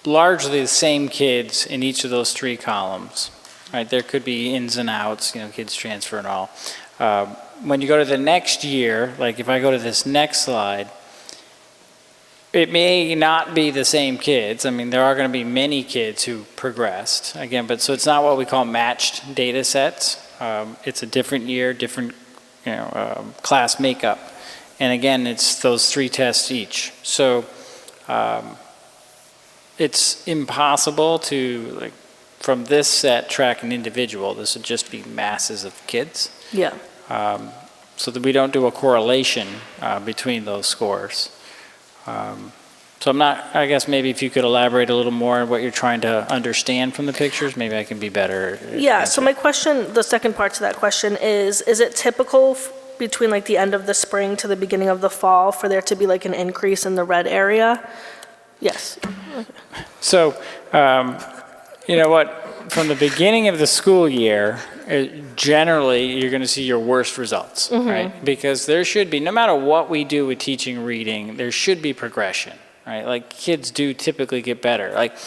largely the same kids in each of those 3 columns, right? There could be ins and outs, kids transfer and all. When you go to the next year, like if I go to this next slide, it may not be the same kids. I mean, there are going to be many kids who progressed, again, but so it's not what we call matched data sets. It's a different year, different class makeup. And again, it's those 3 tests each. So it's impossible to, from this set, track an individual. This would just be masses of kids. Yeah. So that we don't do a correlation between those scores. So I guess maybe if you could elaborate a little more on what you're trying to understand from the pictures, maybe I can be better. Yeah, so my question, the second part to that question is it typical between like the end of the spring to the beginning of the fall for there to be like an increase in the red area? Yes. So, you know what, from the beginning of the school year, generally you're going to see your worst results, right? Because there should be, no matter what we do with teaching reading, there should be progression, right? Like kids do typically get better. Like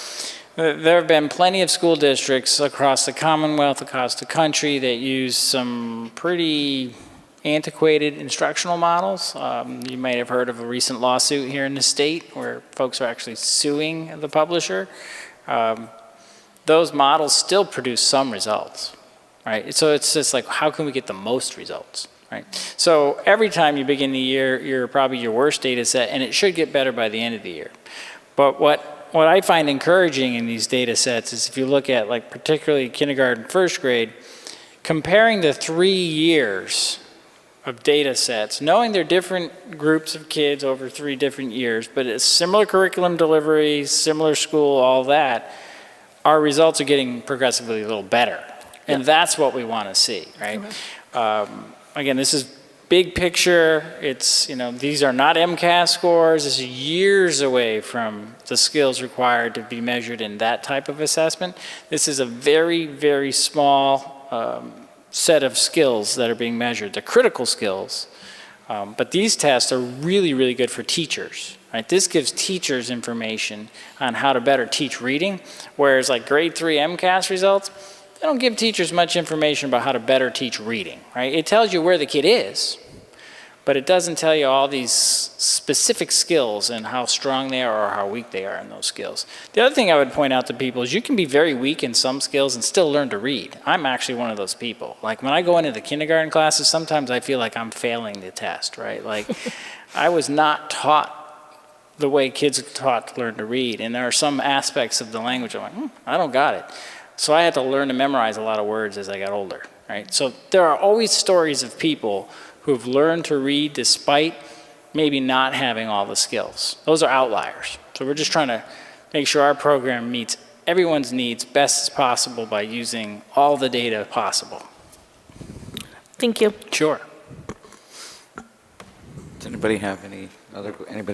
there have been plenty of school districts across the Commonwealth, across the country that use some pretty antiquated instructional models. You might have heard of a recent lawsuit here in the state where folks are actually suing the publisher. Those models still produce some results, right? So it's just like, how can we get the most results, right? So every time you begin the year, you're probably your worst data set, and it should get better by the end of the year. But what I find encouraging in these data sets is if you look at, like, particularly kindergarten, first grade, comparing the 3 years of data sets, knowing they're different groups of kids over 3 different years, but it's similar curriculum delivery, similar school, all that, our results are getting progressively a little better. And that's what we want to see, right? Okay. Again, this is big picture. It's, these are not MCAS scores. This is years away from the skills required to be measured in that type of assessment. This is a very, very small set of skills that are being measured, the critical skills. But these tests are really, really good for teachers. Right? This gives teachers information on how to better teach reading, whereas like grade 3 MCAS results, they don't give teachers much information about how to better teach reading. Right? It tells you where the kid is, but it doesn't tell you all these specific skills and how strong they are or how weak they are in those skills. The other thing I would point out to people is you can be very weak in some skills and still learn to read. I'm actually one of those people. Like when I go into the kindergarten classes, sometimes I feel like I'm failing the test, right? Like I was not taught the way kids are taught to learn to read. And there are some aspects of the language I'm like, I don't got it. So I had to learn to memorize a lot of words as I got older, right? So there are always stories of people who've learned to read despite maybe not having all the skills. Those are outliers. So we're just trying to make sure our program meets everyone's needs best as possible by using all the data possible. Thank you. Sure. Does anybody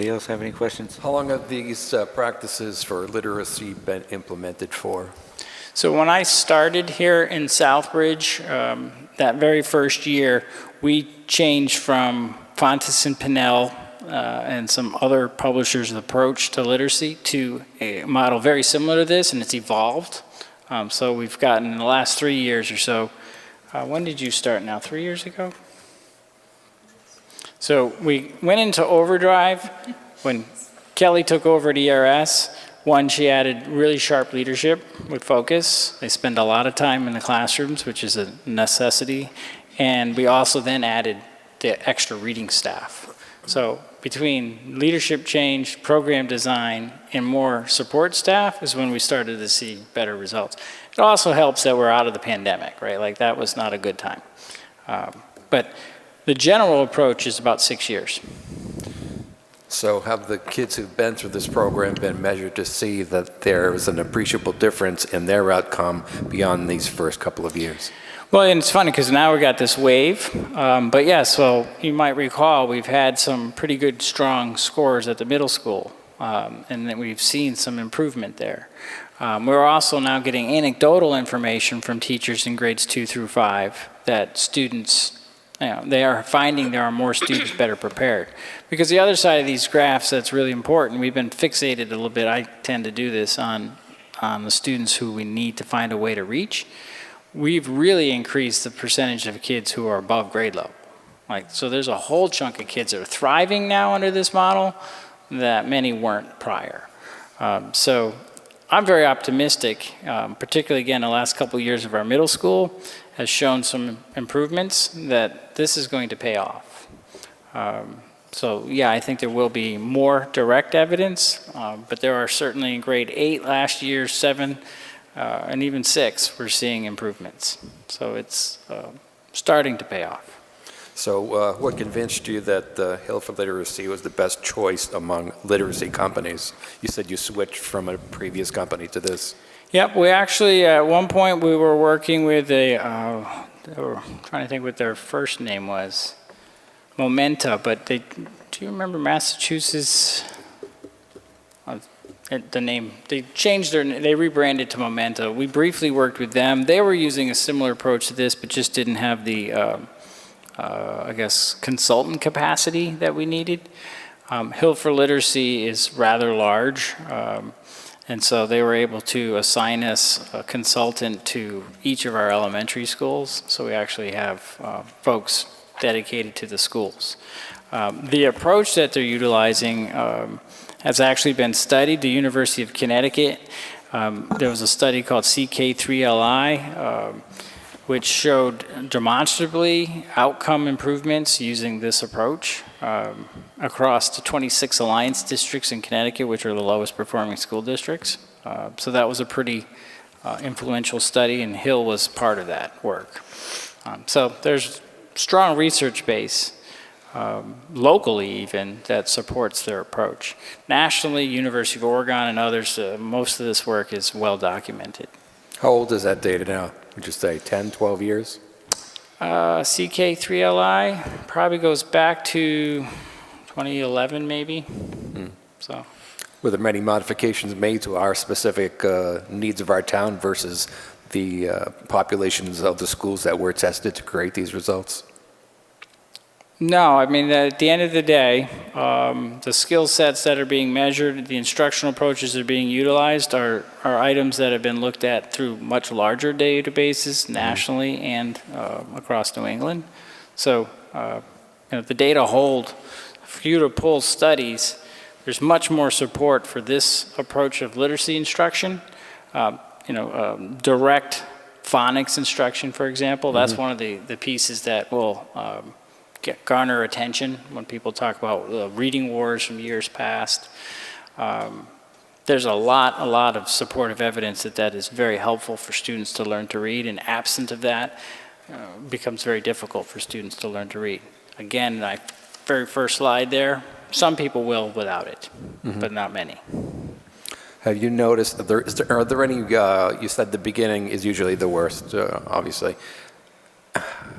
else have any questions? How long have these practices for literacy been implemented for? So when I started here in Southbridge, that very first year, we changed from Fontes and Pinnell and some other publishers' approach to literacy to a model very similar to this, and it's evolved. So we've gotten in the last 3 years or so. When did you start now? 3 years ago? So we went into overdrive when Kelly took over at ERS. One, she added really sharp leadership with focus. They spend a lot of time in the classrooms, which is a necessity. And we also then added the extra reading staff. So between leadership change, program design, and more support staff is when we started to see better results. It also helps that we're out of the pandemic, right? Like that was not a good time. But the general approach is about 6 years. So have the kids who've been through this program been measured to see that there is an appreciable difference in their outcome beyond these first couple of years? Well, and it's funny because now we got this wave. But yes, well, you might recall we've had some pretty good, strong scores at the middle school. And that we've seen some improvement there. We're also now getting anecdotal information from teachers in grades 2 through 5 that students, they are finding there are more students better prepared. Because the other side of these graphs that's really important, we've been fixated a little bit, I tend to do this, on the students who we need to find a way to reach. We've really increased the percentage of kids who are above grade level. So there's a whole chunk of kids that are thriving now under this model that many weren't prior. So I'm very optimistic, particularly again, the last couple of years of our middle school has shown some improvements that this is going to pay off. So yeah, I think there will be more direct evidence, but there are certainly in grade 8 last year, 7, and even 6, we're seeing improvements. So it's starting to pay off. So what convinced you that Hill for Literacy was the best choice among literacy companies? You said you switched from a previous company to this. Yep, we actually, at one point, we were working with I'm trying to think what their first name was, Momenta, but do you remember Massachusetts? The name, they changed they rebranded to Momenta. We briefly worked with them. They were using a similar approach to this, but just didn't have the, I guess, consultant capacity that we needed. Hill for Literacy is rather large, and so they were able to assign us a consultant to each of our elementary schools. So we actually have folks dedicated to the schools. The approach that they're utilizing has actually been studied. The University of Connecticut, there was a study called CK3LI, which showed demonstrably outcome improvements using this approach across the 26 alliance districts in Connecticut, which are the lowest performing school districts. So that was a pretty influential study, and Hill was part of that work. So there's strong research base, locally even, that supports their approach. Nationally, University of Oregon and others, most of this work is well documented. How old is that data now? Would you say 10, 12 years? CK3LI probably goes back to 2011 maybe. So. Were there many modifications made to our specific needs of our town versus the populations of the schools that were tested to create these results? No, I mean, at the end of the day, the skill sets that are being measured, the instructional approaches that are being utilized are items that have been looked at through much larger databases nationally and across New England. So, the data hold. For you to pull studies, there's much more support for this approach of literacy instruction. Direct phonics instruction, for example, that's one of the pieces that will garner attention when people talk about reading wars from years past. There's a lot of supportive evidence that is very helpful for students to learn to read, and absent of that, becomes very difficult for students to learn to read. Again, my very first slide there, some people will without it, but not many. Have you noticed, are there any, you said the beginning is usually the worst, obviously.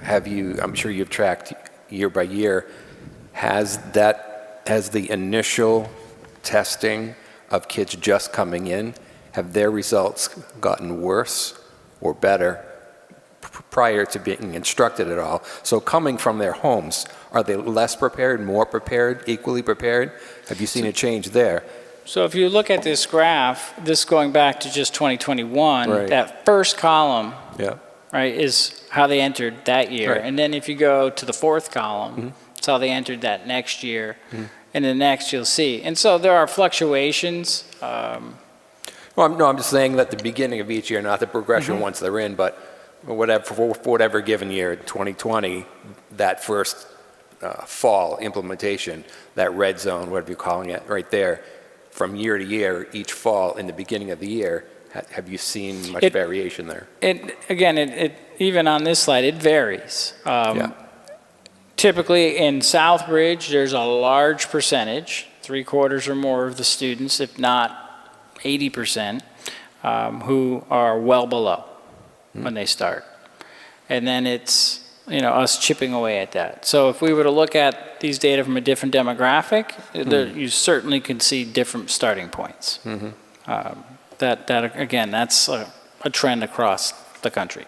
I'm sure you've tracked year by year, has the initial testing of kids just coming in, have their results gotten worse or better prior to being instructed at all? So coming from their homes, are they less prepared, more prepared, equally prepared? Have you seen a change there? So if you look at this graph, this going back to just 2021, Right. that first column, Yeah. right, is how they entered that year. Right. And then if you go to the fourth column, it's how they entered that next year. And the next you'll see. And so there are fluctuations. Well, I'm just saying that the beginning of each year, not the progression once they're in, but for whatever given year, 2020, that first fall implementation, that red zone, whatever you're calling it, right there, from year to year, each fall in the beginning of the year, have you seen much variation there? Again, even on this slide, it varies. Yeah. Typically in Southbridge, there's a large percentage, 3/4 or more of the students, if not 80%, who are well below when they start. And then it's, us chipping away at that. So if we were to look at these data from a different demographic, you certainly can see different starting points. that again, that's a trend across the country.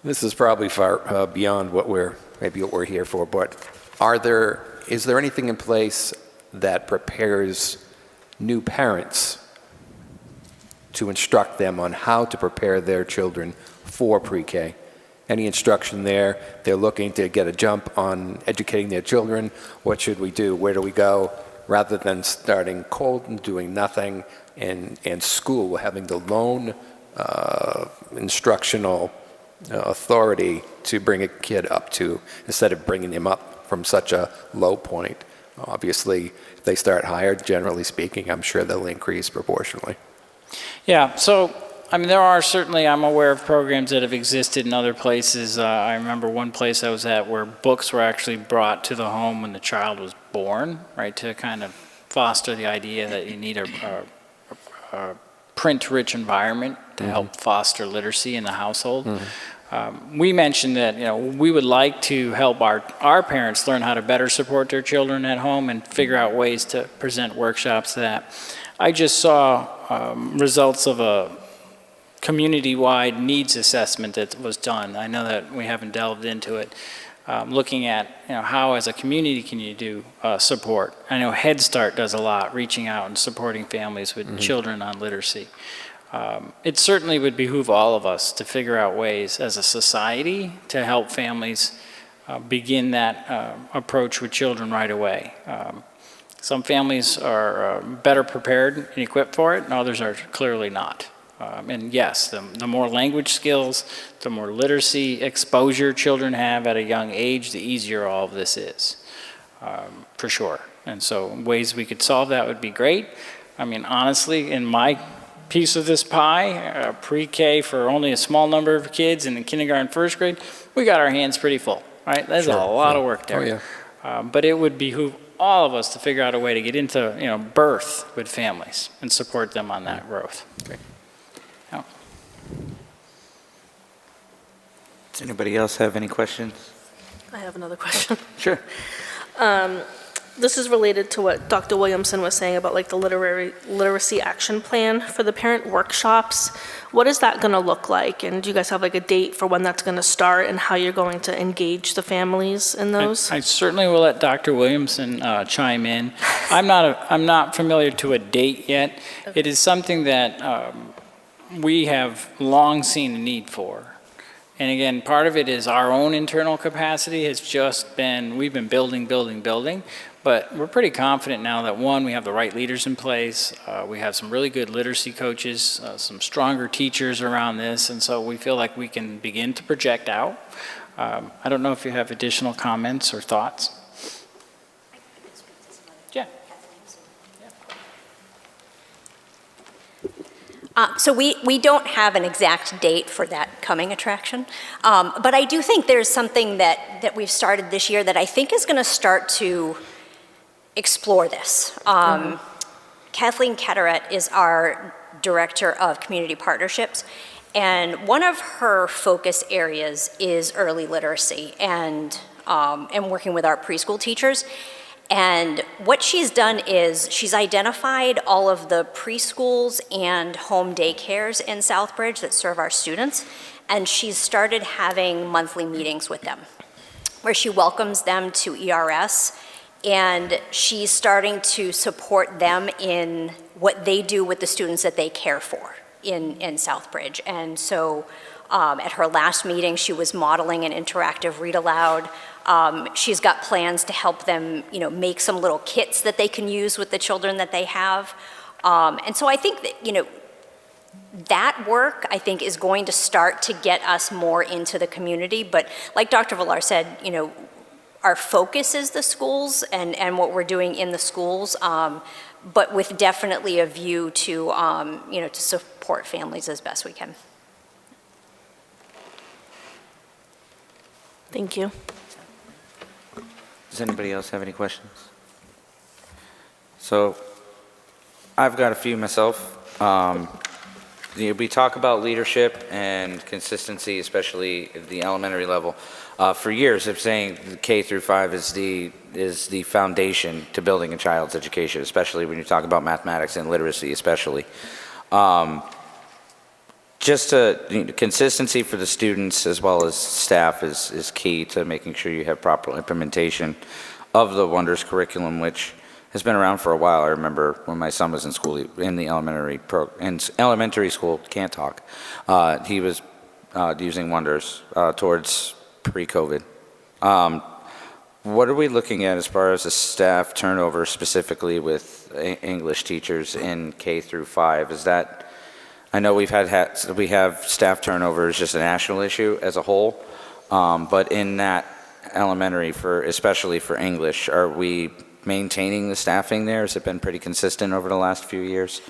This is probably far beyond what we're here for, but is there anything in place that prepares new parents to instruct them on how to prepare their children for pre-K? Any instruction there? They're looking to get a jump on educating their children. What should we do? Where do we go? Rather than starting cold and doing nothing, and school having the lone instructional authority to bring a kid up to, instead of bringing them up from such a low point. Obviously, if they start higher, generally speaking, I'm sure they'll increase proportionally. Yeah, so, I mean, there are certainly, I'm aware of programs that have existed in other places. I remember one place I was at where books were actually brought to the home when the child was born, right, to kind of foster the idea that you need a print-rich environment to help foster literacy in the household. We mentioned that, you know, we would like to help our parents learn how to better support their children at home and figure out ways to present workshops that. I just saw results of a community-wide needs assessment that was done. I know that we haven't delved into it. Looking at, you know, how as a community can you do support. I know Head Start does a lot, reaching out and supporting families with children on literacy. It certainly would behoove all of us to figure out ways as a society to help families begin that approach with children right away. Some families are better prepared and equipped for it, and others are clearly not. And yes, the more language skills, the more literacy exposure children have at a young age, the easier all of this is, for sure. And so ways we could solve that would be great. I mean, honestly, in my piece of this pie, pre-K for only a small number of kids, and in kindergarten, first grade, we got our hands pretty full, right? There's a lot of work there. Oh, yeah. But it would behoove all of us to figure out a way to get into, you know, birth with families and support them on that growth. Okay. Yeah. Does anybody else have any questions? I have another question. Sure. This is related to what Dr. Williamson was saying about like the literacy action plan for the parent workshops. What is that going to look like? And do you guys have like a date for when that's going to start and how you're going to engage the families in those? I certainly will let Dr. Williamson chime in. I'm not familiar to a date yet. It is something that we have long seen a need for. And again, part of it is our own internal capacity has just been, we've been building, but we're pretty confident now that one, we have the right leaders in place, we have some really good literacy coaches, some stronger teachers around this, and so we feel like we can begin to project out. I don't know if you have additional comments or thoughts. Yeah. So we don't have an exact date for that coming attraction, but I do think there's something that we've started this year that I think is going to start to explore this. Kathleen Ketterett is our Director of Community Partnerships, and one of her focus areas is early literacy and working with our preschool teachers. And what she's done is she's identified all of the preschools and home daycares in Southbridge that serve our students, and she's started having monthly meetings with them where she welcomes them to ERS, and she's starting to support them in what they do with the students that they care for in Southbridge. And so at her last meeting, she was modeling an interactive read aloud. She's got plans to help them, you know, make some little kits that they can use with the children that they have. And so I think that, you know, that work, I think, is going to start to get us more into the community. But like Dr. Villar said, you know, our focus is the schools and what we're doing in the schools, but with definitely a view to, you know, to support families as best we can. Thank you. Does anybody else have any questions? So I've got a few myself. We talk about leadership and consistency, especially at the elementary level. For years, I'm saying K through 5 is the foundation to building a child's education, especially when you talk about mathematics and literacy, especially. Just consistency for the students as well as staff is key to making sure you have proper implementation of the Wonders curriculum, which has been around for a while. I remember when my son was in school, in the elementary school, can't talk, he was using Wonders towards pre-COVID. What are we looking at as far as the staff turnover specifically with English teachers in K through 5? Is that, I know we have staff turnover is just a national issue as a whole, but in that elementary, especially for English, are we maintaining the staffing there? Has it been pretty consistent over the last few years?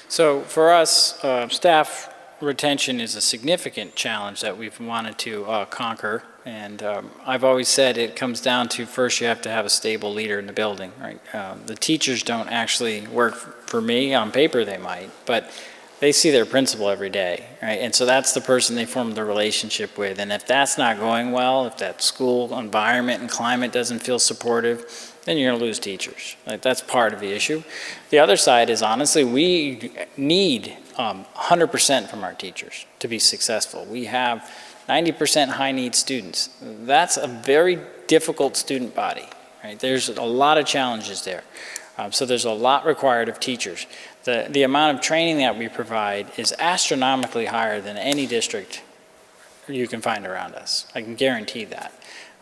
So for us, staff retention is a significant challenge that we've wanted to conquer. And I've always said it comes down to, first you have to have a stable leader in the building, right? The teachers don't actually work for me. On paper they might, but they see their principal every day, right? And so that's the person they form the relationship with. And if that's not going well, if that school environment and climate doesn't feel supportive, then you're going to lose teachers. Like, that's part of the issue. The other side is, honestly, we need 100% from our teachers to be successful. We have 90% high-need students. That's a very difficult student body, right? There's a lot of challenges there. So there's a lot required of teachers. The amount of training that we provide is astronomically higher than any district you can find around us. I can guarantee that.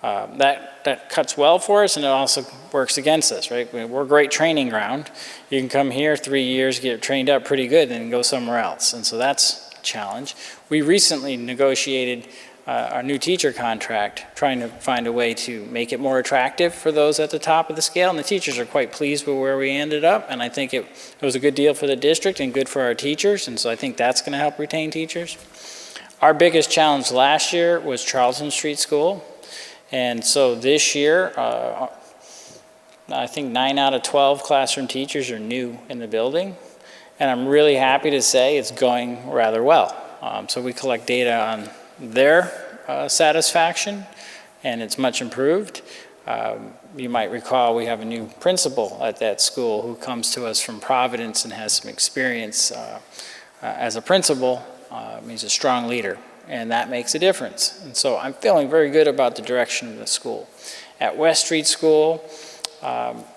That cuts well for us, and it also works against us, right? We're a great training ground. You can come here 3 years, get trained up pretty good, and go somewhere else. And so that's a challenge. We recently negotiated our new teacher contract, trying to find a way to make it more attractive for those at the top of the scale, and the teachers are quite pleased with where we ended up, and I think it was a good deal for the district and good for our teachers, and so I think that's going to help retain teachers. Our biggest challenge last year was Charlton Street School, and so this year, I think 9 out of 12 classroom teachers are new in the building, and I'm really happy to say it's going rather well. So we collect data on their satisfaction, and it's much improved. You might recall we have a new principal at that school who comes to us from Providence and has some experience as a principal. He's a strong leader, and that makes a difference. And so I'm feeling very good about the direction of the school. At West Street School,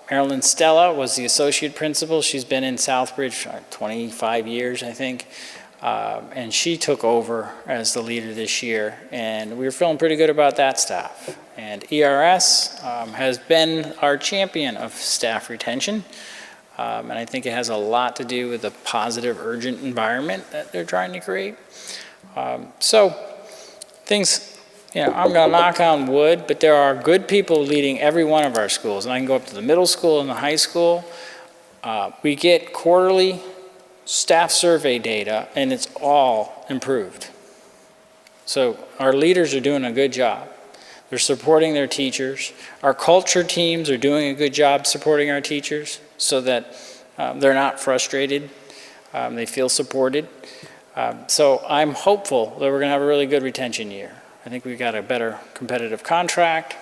Marilyn Stella was the associate principal. She's been in Southbridge 25 years, I think. And she took over as the leader this year, and we were feeling pretty good about that staff. And ERS has been our champion of staff retention, and I think it has a lot to do with the positive, urgent environment that they're trying to create. So things, I'm going to knock on wood, but there are good people leading every one of our schools, and I can go up to the middle school and the high school. We get quarterly staff survey data, and it's all improved. So our leaders are doing a good job. They're supporting their teachers. Our culture teams are doing a good job supporting our teachers so that they're not frustrated. They feel supported. So I'm hopeful that we're going to have a really good retention year. I think we've got a better competitive contract.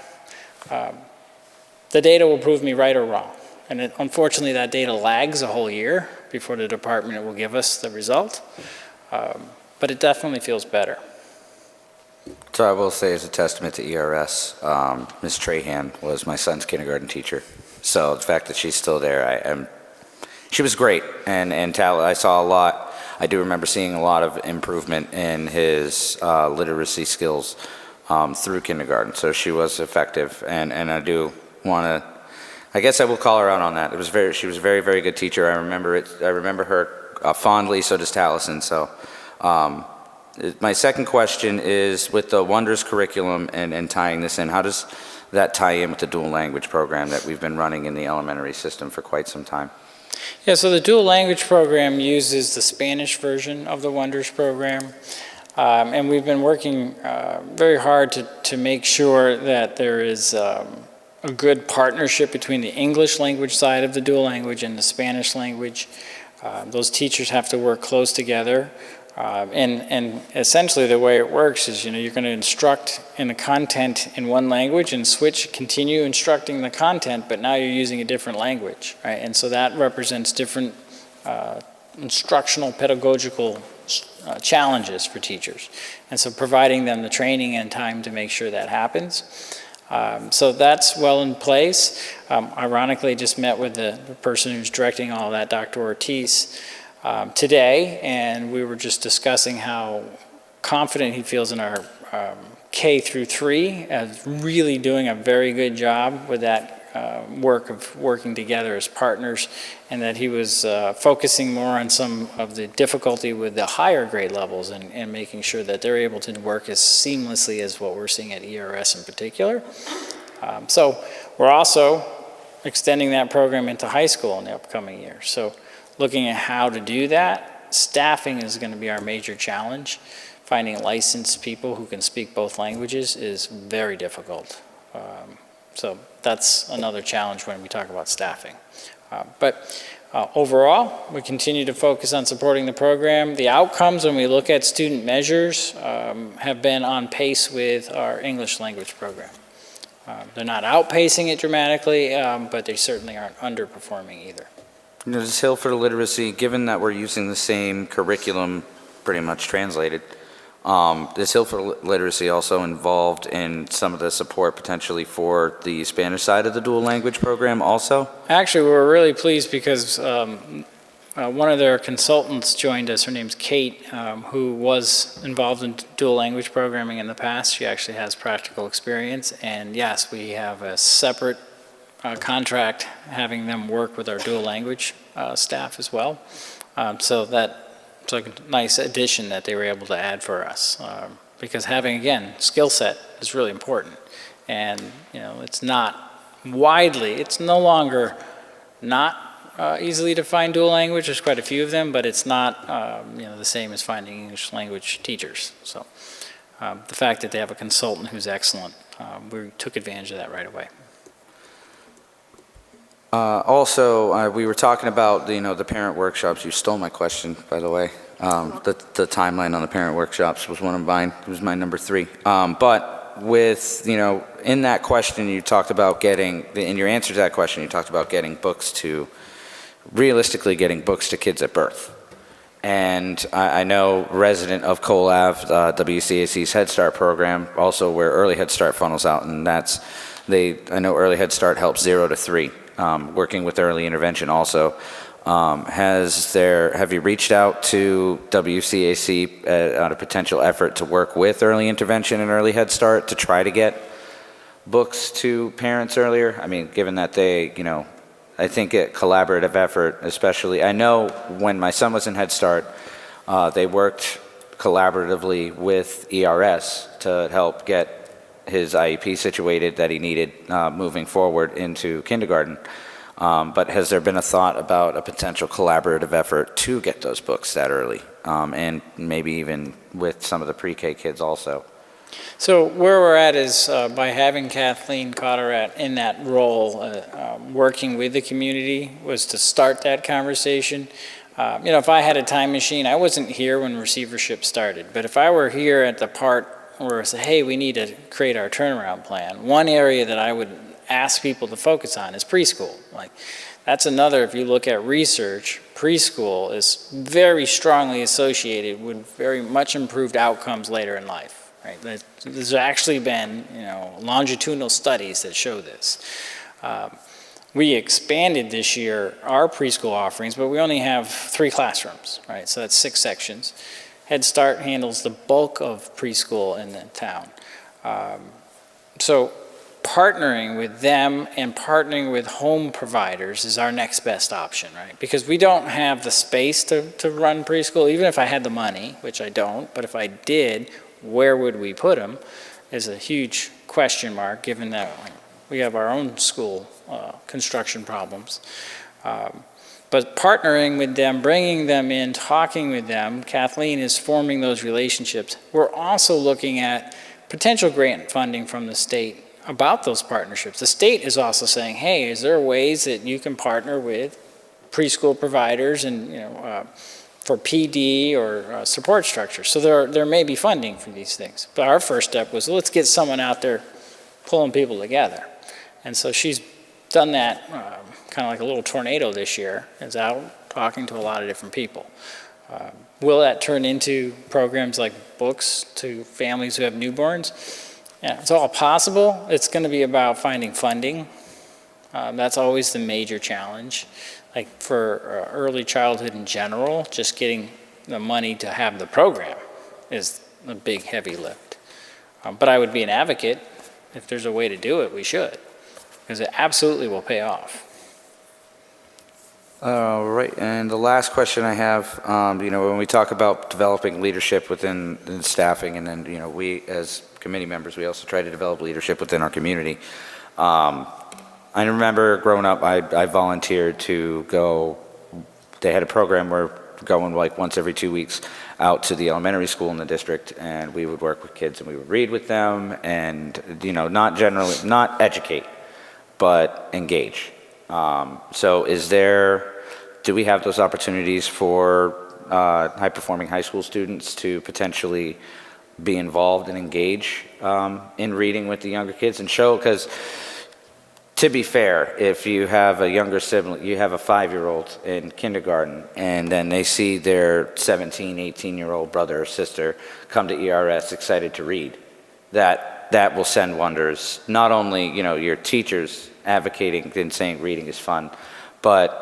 The data will prove me right or wrong. And unfortunately, that data lags a whole year before the department will give us the result. But it definitely feels better. So I will say, as a testament to ERS, Ms. Trahan was my son's kindergarten teacher. So the fact that she's still there, she was great. And I saw a lot. I do remember seeing a lot of improvement in his literacy skills through kindergarten. So she was effective. And I do want to, I guess I will call her out on that. She was a very, very good teacher. I remember her fondly. So does Taliesin. So my second question is, with the Wonders curriculum and tying this in, how does that tie in with the dual language program that we've been running in the elementary system for quite some time? Yeah, so the dual language program uses the Spanish version of the Wonders program. And we've been working very hard to make sure that there is a good partnership between the English language side of the dual language and the Spanish language. Those teachers have to work close together. And essentially the way it works is, you're going to instruct in the content in one language and continue instructing the content, but now you're using a different language, right? And so that represents different instructional pedagogical challenges for teachers. And so providing them the training and time to make sure that happens. So that's well in place. Ironically, just met with the person who's directing all that, Dr. Ortiz, today, and we were just discussing how confident he feels in our K through 3 as really doing a very good job with that work of working together as partners, and that he was focusing more on some of the difficulty with the higher grade levels and making sure that they're able to work as seamlessly as what we're seeing at ERS in particular. So we're also extending that program into high school in the upcoming year. So looking at how to do that, staffing is going to be our major challenge. Finding licensed people who can speak both languages is very difficult. So that's another challenge when we talk about staffing. But overall, we continue to focus on supporting the program. The outcomes when we look at student measures have been on pace with our English language program. They're not outpacing it dramatically, but they certainly aren't underperforming either. Does Hill for Literacy, given that we're using the same curriculum pretty much translated, is Hill for Literacy also involved in some of the support potentially for the Spanish side of the dual language program also? Actually, we're really pleased because one of their consultants joined us. Her name's Kate, who was involved in dual language programming in the past. She actually has practical experience. And yes, we have a separate contract having them work with our dual language staff as well. So that's like a nice addition that they were able to add for us. Because having, again, skill set is really important. And, you know, it's not widely, it's no longer not easily to find dual language. There's quite a few of them, but it's not, you know, the same as finding English language teachers. So the fact that they have a consultant who's excellent, we took advantage of that right away. Also, we were talking about the parent workshops. You stole my question, by the way. The timeline on the parent workshops was one of mine. It was my number 3. But with in that question, you talked about in your answer to that question, you talked about realistically getting books to kids at birth. And I know resident of Cole Ave, WCAC's Head Start program, also where Early Head Start funnels out, and I know Early Head Start helps 0 to 3. Working with early intervention also. Have you reached out to WCAC on a potential effort to work with early intervention and early Head Start to try to get books to parents earlier? I mean, given that I think a collaborative effort, especially, I know when my son was in Head Start, they worked collaboratively with ERS to help get his IEP situated that he needed moving forward into kindergarten. But has there been a thought about a potential collaborative effort to get those books that early, and maybe even with some of the pre-K kids also? So where we're at is by having Kathleen Cotterat in that role, working with the community, was to start that conversation. If I had a time machine, I wasn't here when receivership started, but if I were here at the part where I say, hey, we need to create our turnaround plan, one area that I would ask people to focus on is preschool. Like, that's another, if you look at research, preschool is very strongly associated with very much improved outcomes later in life. Right? There's actually been, longitudinal studies that show this. We expanded this year our preschool offerings, but we only have 3 classrooms, right? So that's 6 sections. Head Start handles the bulk of preschool in the town. So partnering with them and partnering with home providers is our next best option, right? Because we don't have the space to run preschool, even if I had the money, which I don't, but if I did, where would we put them is a huge question mark, given that we have our own school construction problems. But partnering with them, bringing them in, talking with them, Kathleen is forming those relationships. We're also looking at potential grant funding from the state about those partnerships. The state is also saying, hey, is there ways that you can partner with preschool providers and, for PD or support structures? So there may be funding for these things. But our first step was, let's get someone out there pulling people together. And so she's done that kind of like a little tornado this year, is out talking to a lot of different people. Will that turn into programs like books to families who have newborns? Yeah, it's all possible. It's going to be about finding funding. That's always the major challenge. Like for early childhood in general, just getting the money to have the program is a big, heavy lift. But I would be an advocate. If there's a way to do it, we should, because it absolutely will pay off. All right, and the last question I have, when we talk about developing leadership within the staffing, and then, we as committee members, we also try to develop leadership within our community. I remember growing up, I volunteered to go, they had a program where going like once every 2 weeks out to the elementary school in the district, and we would work with kids and we would read with them and, not educate, but engage. So do we have those opportunities for high-performing high school students to potentially be involved and engage in reading with the younger kids and show, because to be fair, if you have a younger sibling, you have a 5-year-old in kindergarten, and then they see their 17, 18-year-old brother or sister come to ERS excited to read, that will send wonders. Not only, your teachers advocating and saying reading is fun, but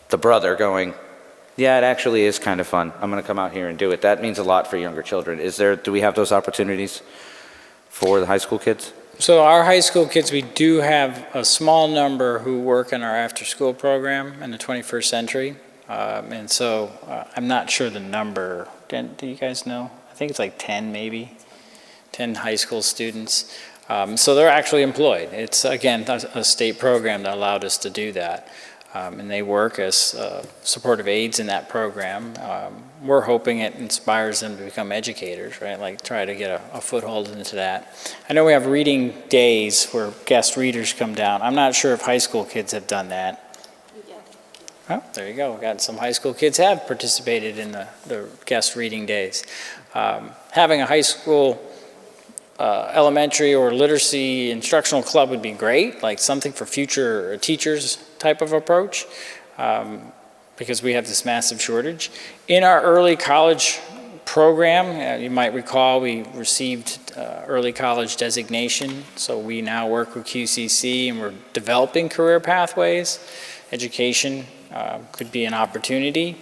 the brother going, yeah, it actually is kind of fun. I'm going to come out here and do it. That means a lot for younger children. Do we have those opportunities for the high school kids? So our high school kids, we do have a small number who work in our after-school program in the 21st century. And so I'm not sure the number. Do you guys know? I think it's like 10 maybe, 10 high school students. So they're actually employed. It's, again, a state program that allowed us to do that. And they work as supportive aides in that program. We're hoping it inspires them to become educators, right? Like try to get a foothold into that. I know we have reading days where guest readers come down. I'm not sure if high school kids have done that. Oh, there you go. We got some high school kids have participated in the guest reading days. Having a high school elementary or literacy instructional club would be great, like something for future teachers type of approach, because we have this massive shortage. In our early college program, you might recall we received early college designation, so we now work with QCC and we're developing career pathways. Education could be an opportunity.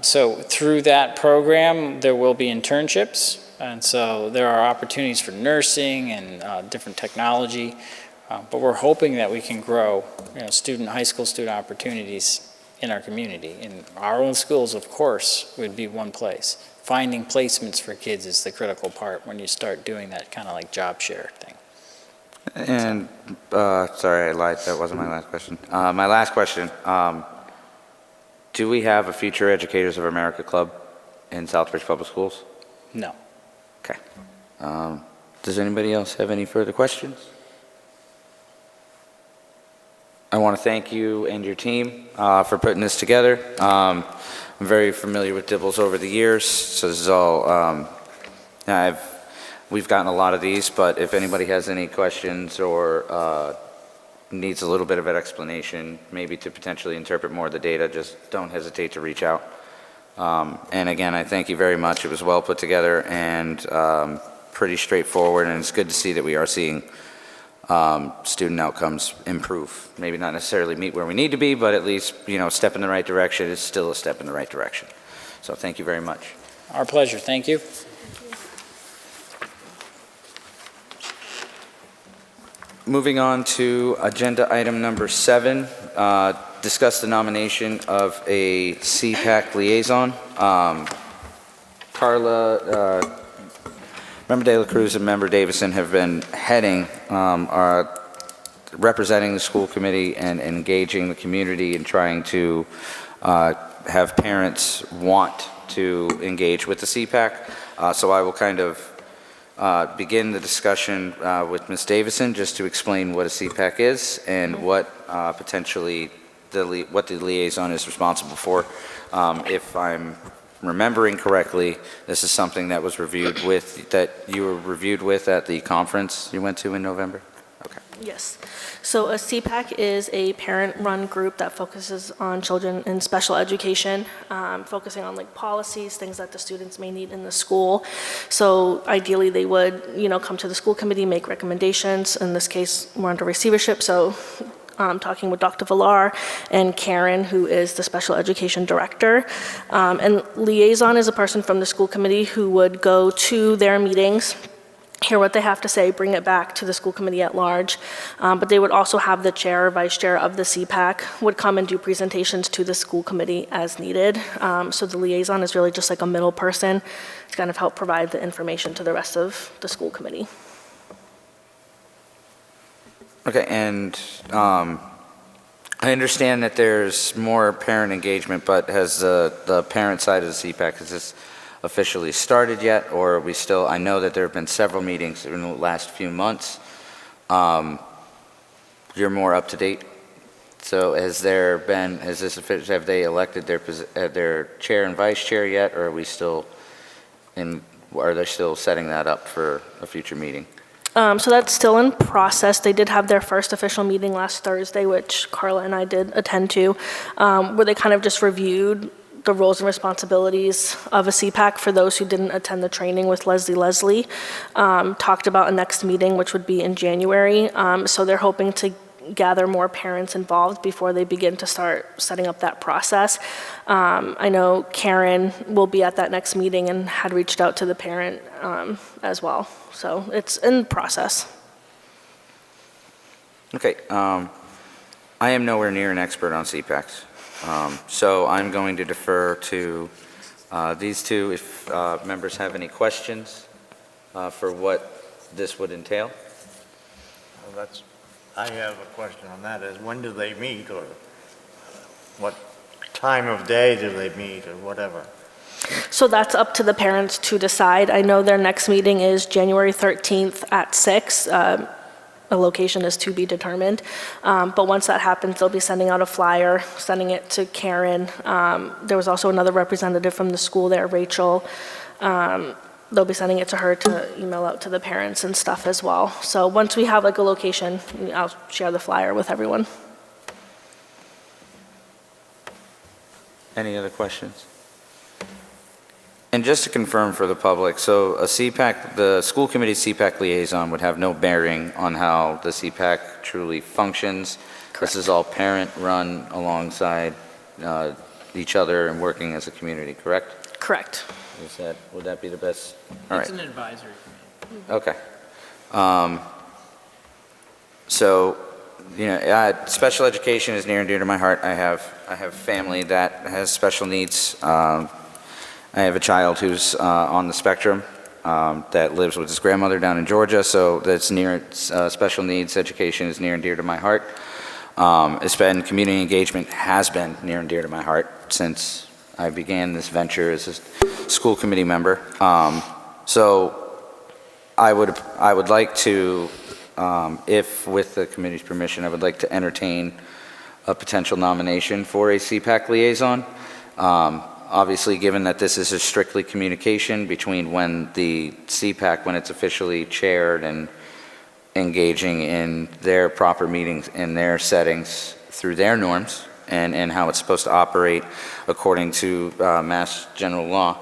So through that program, there will be internships. And so there are opportunities for nursing and different technology, but we're hoping that we can grow, high school student opportunities in our community. In our own schools, of course, would be one place. Finding placements for kids is the critical part when you start doing that kind of like job share thing. And, sorry, I lied, that wasn't my last question. My last question, do we have a Future Educators of America Club in Southbridge Public Schools? No. Okay. Does anybody else have any further questions? I want to thank you and your team for putting this together. I'm very familiar with Dibbles over the years, so this is all, we've gotten a lot of these, but if anybody has any questions or needs a little bit of an explanation, maybe to potentially interpret more of the data, just don't hesitate to reach out. And again, I thank you very much. It was well put together and pretty straightforward, and it's good to see that we are seeing student outcomes improve. Maybe not necessarily meet where we need to be, but at least, a step in the right direction is still a step in the right direction. So thank you very much. Our pleasure. Thank you. Moving on to agenda item number 7, discuss the nomination of a CPAC liaison. Carla, Member De La Cruz and Member Davison have been heading, representing the school committee and engaging the community and trying to have parents want to engage with the CPAC. So I will kind of begin the discussion with Ms. Davison just to explain what a CPAC is and what potentially what the liaison is responsible for. If I'm remembering correctly, this is something that was reviewed with, that you were reviewed with at the conference you went to in November? Okay. Yes. So a CPAC is a parent-run group that focuses on children in special education, focusing on like policies, things that the students may need in the school. So ideally, they would, come to the school committee, make recommendations. In this case, we're under receivership, so talking with Dr. Villar and Karen, who is the special education director. And liaison is a person from the school committee who would go to their meetings, hear what they have to say, bring it back to the school committee at large. But they would also have the chair or vice chair of the CPAC would come and do presentations to the school committee as needed. So the liaison is really just like a middle person to kind of help provide the information to the rest of the school committee. Okay, and I understand that there's more parent engagement, but has the parent side of the CPAC, has this officially started yet, or are we still, I know that there have been several meetings in the last few months. You're more up to date. So have they elected their chair and vice chair yet, or are they still setting that up for a future meeting? So that's still in process. They did have their first official meeting last Thursday, which Carla and I did attend to, where they kind of just reviewed the roles and responsibilities of a CPAC for those who didn't attend the training with Leslie. Talked about a next meeting, which would be in January. So they're hoping to gather more parents involved before they begin to start setting up that process. I know Karen will be at that next meeting and had reached out to the parent as well. So it's in process. Okay, I am nowhere near an expert on CPACs. So I'm going to defer to these two if members have any questions for what this would entail. Well, I have a question on that, is when do they meet, or what time of day do they meet, or whatever? So that's up to the parents to decide. I know their next meeting is January 13th at 6. A location is to be determined. But once that happens, they'll be sending out a flyer, sending it to Karen. There was also another representative from the school there, Rachel. They'll be sending it to her to email out to the parents and stuff as well. So once we have like a location, I'll share the flyer with everyone. Any other questions? And just to confirm for the public, so a CPAC, the school committee CPAC liaison would have no bearing on how the CPAC truly functions. This is all parent-run alongside each other and working as a community, correct? Correct. Would that be the best? All right. It's an advisory committee. Okay. So, special education is near and dear to my heart. I have family that has special needs. I have a child who's on the spectrum that lives with his grandmother down in Georgia, so that's special needs education is near and dear to my heart. Community engagement has been near and dear to my heart since I began this venture as a school committee member. So I would like to, if with the committee's permission, I would like to entertain a potential nomination for a CPAC liaison. Obviously, given that this is a strictly communication between when the CPAC, when it's officially chaired and engaging in their proper meetings in their settings through their norms and how it's supposed to operate according to Mass General Law,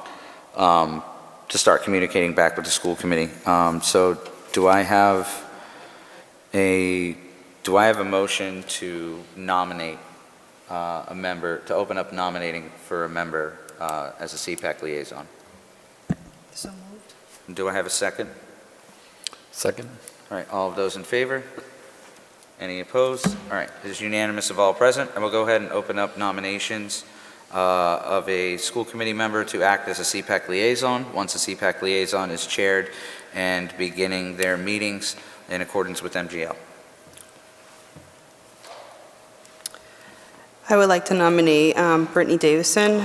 to start communicating back with the school committee. So do I have a motion to nominate a member, to open up nominating for a member as a CPAC liaison? So moved. Do I have a second? Second? All right, all of those in favor? Any opposed? All right, it is unanimous of all present, and we'll go ahead and open up nominations of a school committee member to act as a CPAC liaison. Once a CPAC liaison is chaired and beginning their meetings in accordance with MGL. I would like to nominate Brittany Davison.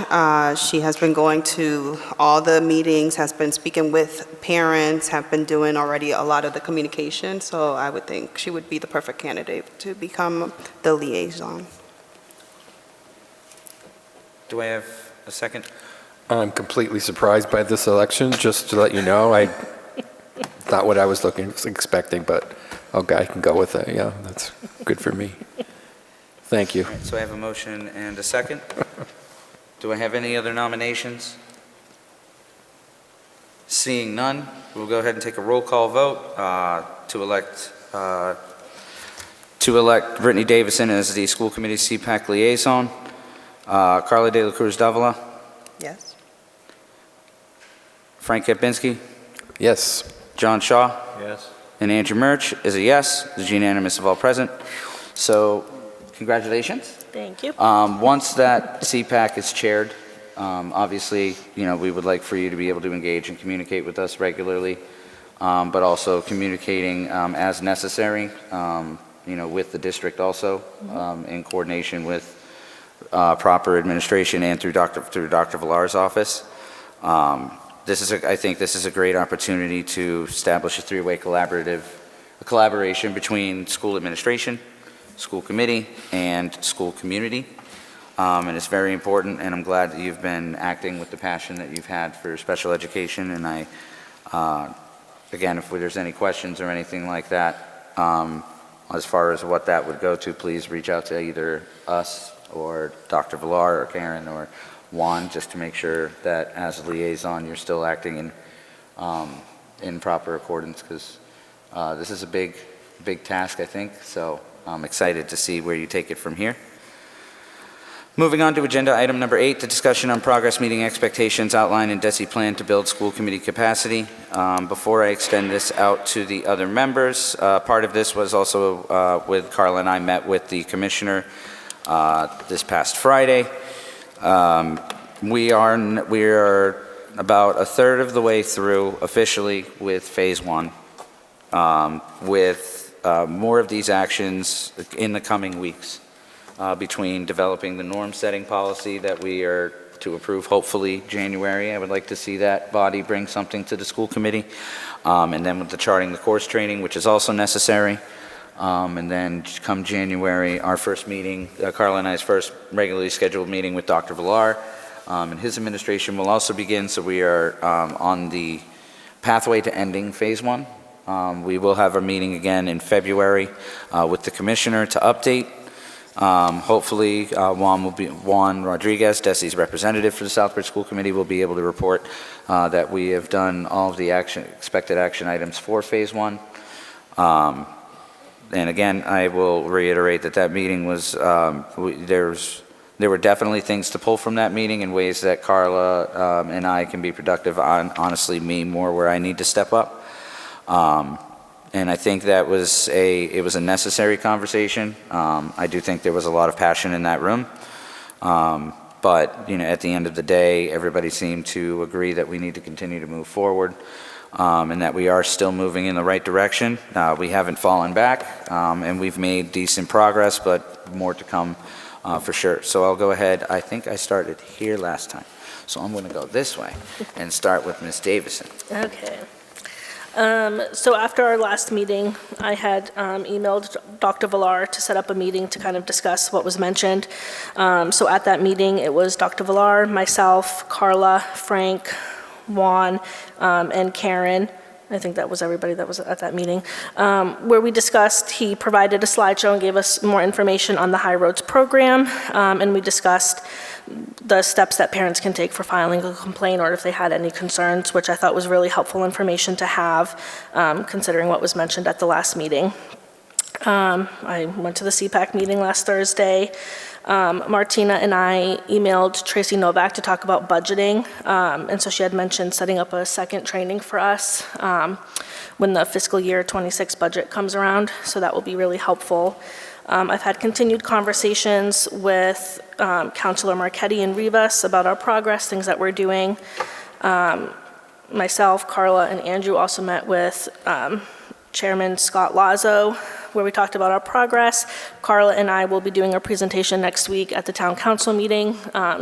She has been going to all the meetings, has been speaking with parents, have been doing already a lot of the communication, so I would think she would be the perfect candidate to become the liaison. Do I have a second? I'm completely surprised by this election, just to let you know. It's not what I was expecting, but okay, I can go with that. Yeah, that's good for me. Thank you. All right, so I have a motion and a second. Do I have any other nominations? Seeing none, we'll go ahead and take a roll call vote to elect Brittany Davison as the school committee CPAC liaison. Carla De La Cruz Davila, Yes. Frank Kepinski, Yes. John Shaw, Yes. and Andrew Murch is a yes. It's unanimous of all present. So, congratulations. Thank you. Once that CPAC is chaired, obviously, we would like for you to be able to engage and communicate with us regularly, but also communicating as necessary, with the district also, in coordination with proper administration and through Dr. Villar's office. I think this is a great opportunity to establish a three-way collaboration between school administration, school committee, and school community. And it's very important, and I'm glad that you've been acting with the passion that you've had for special education. And again, if there's any questions or anything like that, as far as what that would go to, please reach out to either us or Dr. Villar or Karen or Juan, just to make sure that as a liaison, you're still acting in proper accordance, because this is a big task, I think. So I'm excited to see where you take it from here. Moving on to agenda item number 8, the discussion on progress meeting expectations outlined in DESI plan to build school committee capacity. Before I extend this out to the other members, part of this was also with Carla and I met with the commissioner this past Friday. We are about a third of the way through officially with phase 1, with more of these actions in the coming weeks. Between developing the norm-setting policy that we are to approve, hopefully January. I would like to see that body bring something to the school committee. And then with the charting the course training, which is also necessary. And then come January, our first meeting, Carla and I's first regularly scheduled meeting with Dr. Villar and his administration will also begin. So we are on the pathway to ending phase 1. We will have a meeting again in February with the commissioner to update. Hopefully, Juan Rodriguez, DESI's representative for the Southbridge School Committee, will be able to report that we have done all of the expected action items for phase 1. And again, I will reiterate that meeting was, there were definitely things to pull from that meeting in ways that Carla and I can be productive on, honestly, me more where I need to step up. And I think that it was a necessary conversation. I do think there was a lot of passion in that room. But, at the end of the day, everybody seemed to agree that we need to continue to move forward and that we are still moving in the right direction. We haven't fallen back and we've made decent progress, but more to come for sure. So I'll go ahead. I think I started here last time. So I'm going to go this way and start with Ms. Davison. Okay. So after our last meeting, I had emailed Dr. Villar to set up a meeting to kind of discuss what was mentioned. So at that meeting, it was Dr. Villar, myself, Carla, Frank, Juan, and Karen. I think that was everybody that was at that meeting, where we discussed, he provided a slideshow and gave us more information on the High Roads program, and we discussed the steps that parents can take for filing a complaint or if they had any concerns, which I thought was really helpful information to have, considering what was mentioned at the last meeting. I went to the CPAC meeting last Thursday. Martina and I emailed Tracy Novak to talk about budgeting, and so she had mentioned setting up a second training for us when the fiscal year 26 budget comes around, so that will be really helpful. I've had continued conversations with Councilor Marchetti and Rivas about our progress, things that we're doing. Myself, Carla, and Andrew also met with Chairman Scott Lazo, where we talked about our progress. Carla and I will be doing a presentation next week at the town council meeting,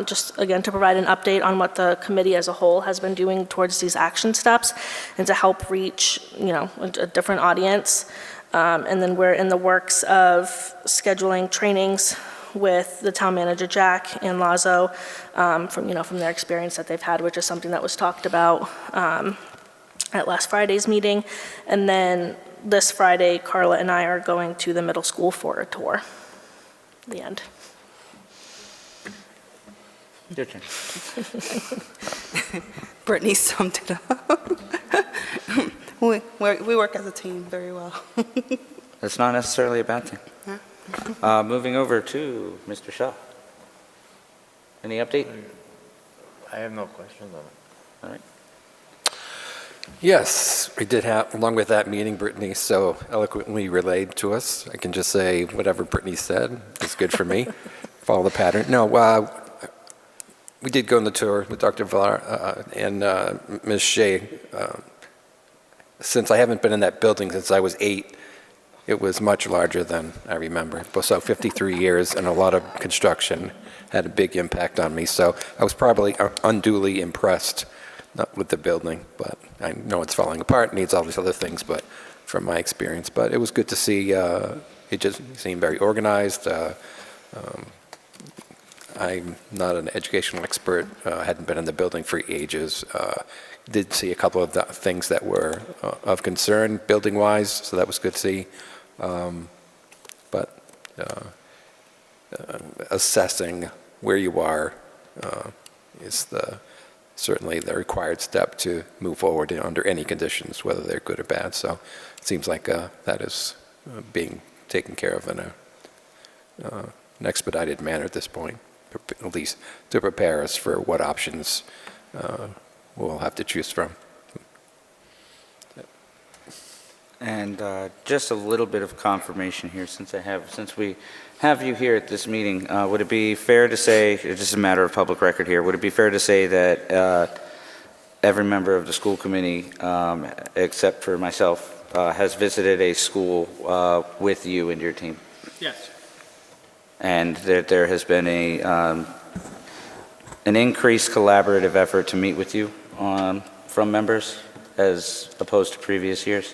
just again to provide an update on what the committee as a whole has been doing towards these action steps and to help reach, a different audience. And then we're in the works of scheduling trainings with the town manager, Jack, and Lazo, from their experience that they've had, which is something that was talked about. at last Friday's meeting. And then this Friday, Carla and I are going to the middle school for a tour. The end. Your turn. Brittany summed it up. We work as a team very well. That's not necessarily a bad thing. Moving over to Mr. Shaw. Any update? I have no questions on it. All right. Yes, we did have, along with that meeting, Brittany so eloquently relayed to us. I can just say whatever Brittany said is good for me. Follow the pattern. No, we did go on the tour with Dr. Villar and Ms. Shea. Since I haven't been in that building since I was 8, it was much larger than I remember. So 53 years and a lot of construction had a big impact on me. So I was probably unduly impressed not with the building, but I know it's falling apart, needs all these other things, but from my experience. But it was good to see, it just seemed very organized. I'm not an educational expert, hadn't been in the building for ages. Did see a couple of things that were of concern building-wise, so that was good to see. But assessing where you are is certainly the required step to move forward under any conditions, whether they're good or bad. So it seems like that is being taken care of in an expedited manner at this point, at least to prepare us for what options we'll have to choose from. And just a little bit of confirmation here, since we have you here at this meeting, would it be fair to say, it's just a matter of public record here, would it be fair to say that every member of the school committee, except for myself, has visited a school with you and your team? Yes. And that there has been an increased collaborative effort to meet with you from members as opposed to previous years?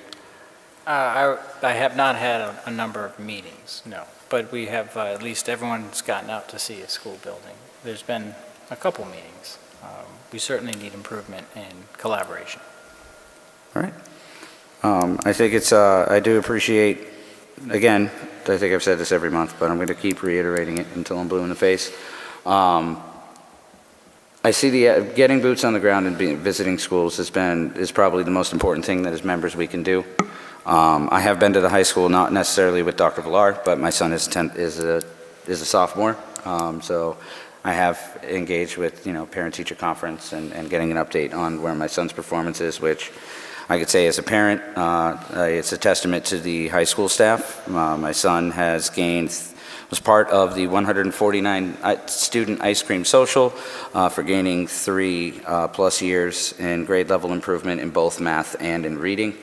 I have not had a number of meetings, no. But we have, at least everyone's gotten out to see a school building. There's been a couple meetings. We certainly need improvement in collaboration. All right. I think I do appreciate, again, I think I've said this every month, but I'm going to keep reiterating it until I'm blue in the face. I see getting boots on the ground and visiting schools is probably the most important thing that as members we can do. I have been to the high school, not necessarily with Dr. Villar, but my son is a sophomore. So I have engaged with, parent-teacher conference and getting an update on where my son's performance is, which I could say as a parent, it's a testament to the high school staff. My son was part of the 149 student ice cream social for gaining 3+ years in grade level improvement in both math and in reading.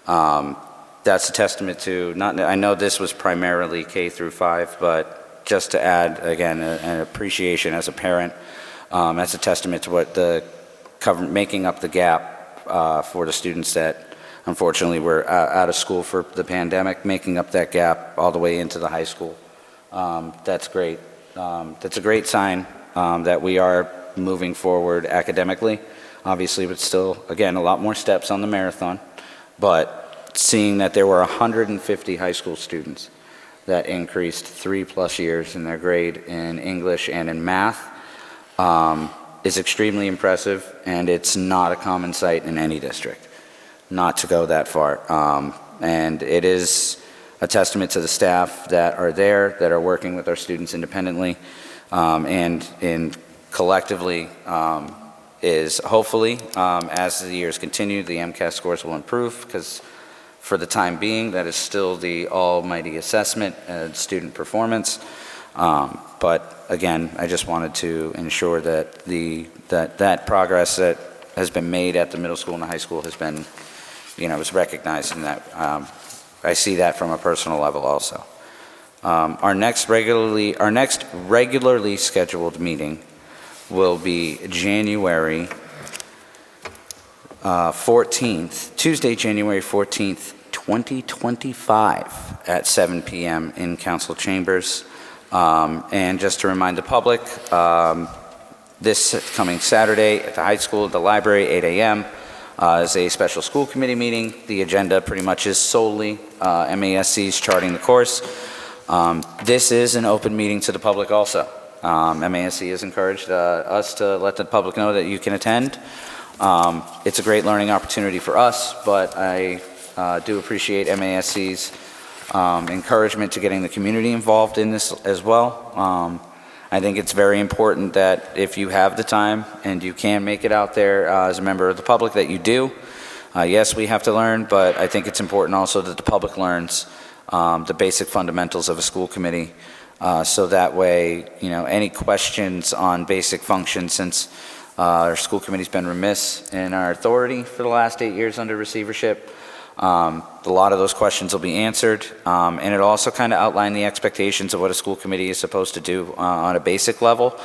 That's a testament to, I know this was primarily K through 5, but just to add, again, an appreciation as a parent, that's a testament to what making up the gap for the students that unfortunately were out of school for the pandemic, making up that gap all the way into the high school. That's great. That's a great sign that we are moving forward academically, obviously, but still, again, a lot more steps on the marathon. But seeing that there were 150 high school students that increased 3+ years in their grade in English and in math is extremely impressive, and it's not a common sight in any district, not to go that far. And it is a testament to the staff that are there, that are working with our students independently, and collectively is hopefully, as the years continue, the MCAS scores will improve, because for the time being, that is still the almighty assessment and student performance. But again, I just wanted to ensure that that progress that has been made at the middle school and the high school has been, was recognized, and that I see that from a personal level also. Our next regularly scheduled meeting will be January 14th, Tuesday, January 14th, 2025 at 7 p.m. in council chambers. And just to remind the public, this coming Saturday at the high school, at the library, 8 a.m., is a special school committee meeting. The agenda pretty much is solely MASC's charting the course. This is an open meeting to the public also. MASC has encouraged us to let the public know that you can attend. It's a great learning opportunity for us, but I do appreciate MASC's encouragement to getting the community involved in this as well. I think it's very important that if you have the time and you can make it out there as a member of the public, that you do. Yes, we have to learn, but I think it's important also that the public learns the basic fundamentals of a school committee. So that way, any questions on basic functions, since our school committee's been remiss in our authority for the last 8 years under receivership, a lot of those questions will be answered, and it also kind of outlined the expectations of what a school committee is supposed to do on a basic level.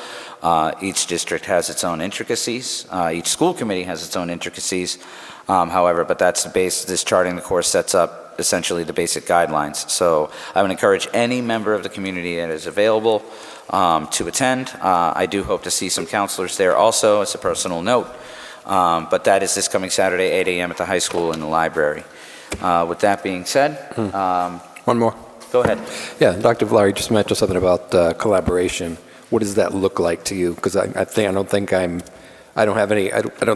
Each district has its own intricacies. Each school committee has its own intricacies. However, but that's the base. This charting the course sets up essentially the basic guidelines. So I would encourage any member of the community that is available to attend. I do hope to see some counselors there also, as a personal note. But that is this coming Saturday, 8 a.m. at the high school in the library. With that being said, One more. go ahead. Yeah, Dr. Villari just mentioned something about collaboration. What does that look like to you? Because I don't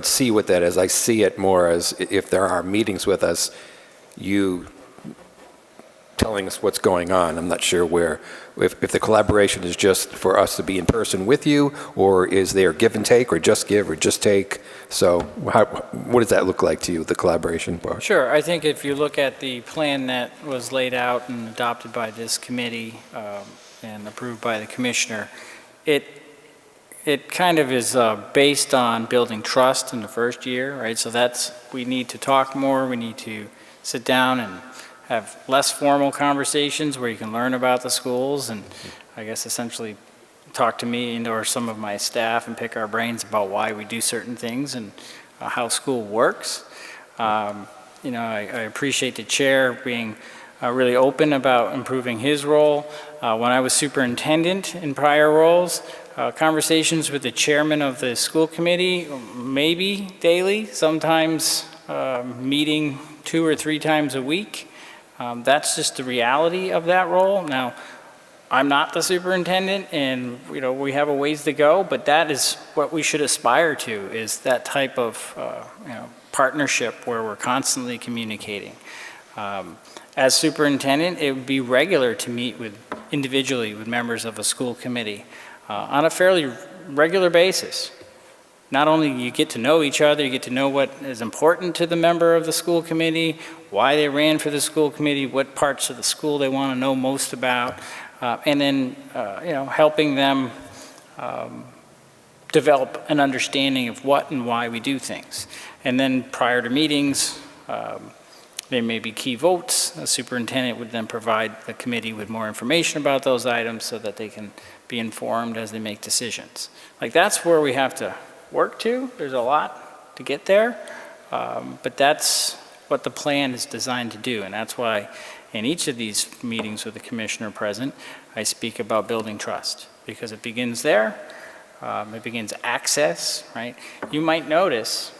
see what that is. I see it more as if there are meetings with us, you telling us what's going on. I'm not sure if the collaboration is just for us to be in person with you, or is there give and take, or just give or just take? So what does that look like to you, the collaboration part? Sure. I think if you look at the plan that was laid out and adopted by this committee and approved by the commissioner, it kind of is based on building trust in the first year, right? So we need to talk more. We need to sit down and have less formal conversations where you can learn about the schools and I guess essentially talk to me and or some of my staff and pick our brains about why we do certain things and how school works. I appreciate the chair being really open about improving his role. When I was superintendent in prior roles, conversations with the chairman of the school committee, maybe daily, sometimes meeting 2 or 3 times a week. That's just the reality of that role. Now, I'm not the superintendent, and we have a ways to go, but that is what we should aspire to, is that type of partnership where we're constantly communicating. As superintendent, it would be regular to meet individually with members of a school committee on a fairly regular basis. Not only you get to know each other, you get to know what is important to the member of the school committee, why they ran for the school committee, what parts of the school they want to know most about, and then helping them develop an understanding of what and why we do things. And then prior to meetings, there may be key votes. A superintendent would then provide the committee with more information about those items so that they can be informed as they make decisions. That's where we have to work to. There's a lot to get there, but that's what the plan is designed to do, and that's why in each of these meetings with the commissioner present, I speak about building trust, because it begins there. It begins access, right? You might notice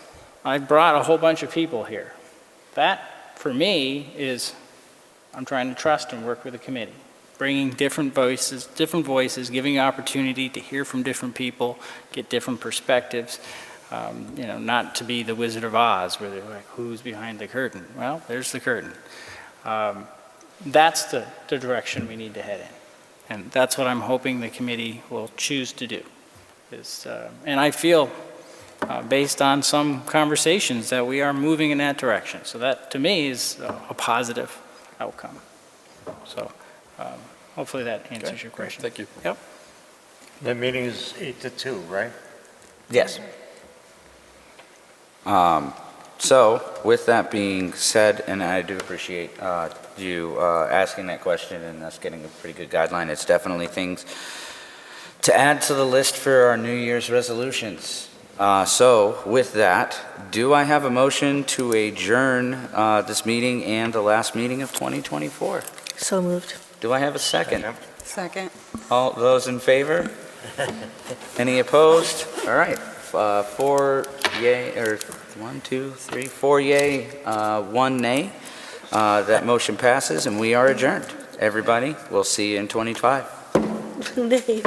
I brought a whole bunch of people here. That, for me, is I'm trying to trust and work with the committee. Bringing different voices, giving opportunity to hear from different people, get different perspectives, not to be the Wizard of Oz where they're like, who's behind the curtain? Well, there's the curtain. That's the direction we need to head in. And that's what I'm hoping the committee will choose to do. And I feel, based on some conversations, that we are moving in that direction. So that, to me, is a positive outcome. So. Hopefully that answers your question. Thank you. Yep. The meeting is 8 to 2, right? Yes. So with that being said, and I do appreciate you asking that question and us getting a pretty good guideline, it's definitely things to add to the list for our New Year's resolutions. So with that, do I have a motion to adjourn this meeting and the last meeting of 2024? So moved. Do I have a second? Second. All those in favor? Any opposed? All right. 4 yay, or 1, 2, 3, 4 yay, 1 nay. That motion passes, and we are adjourned. Everybody, we'll see you in 25. Nate.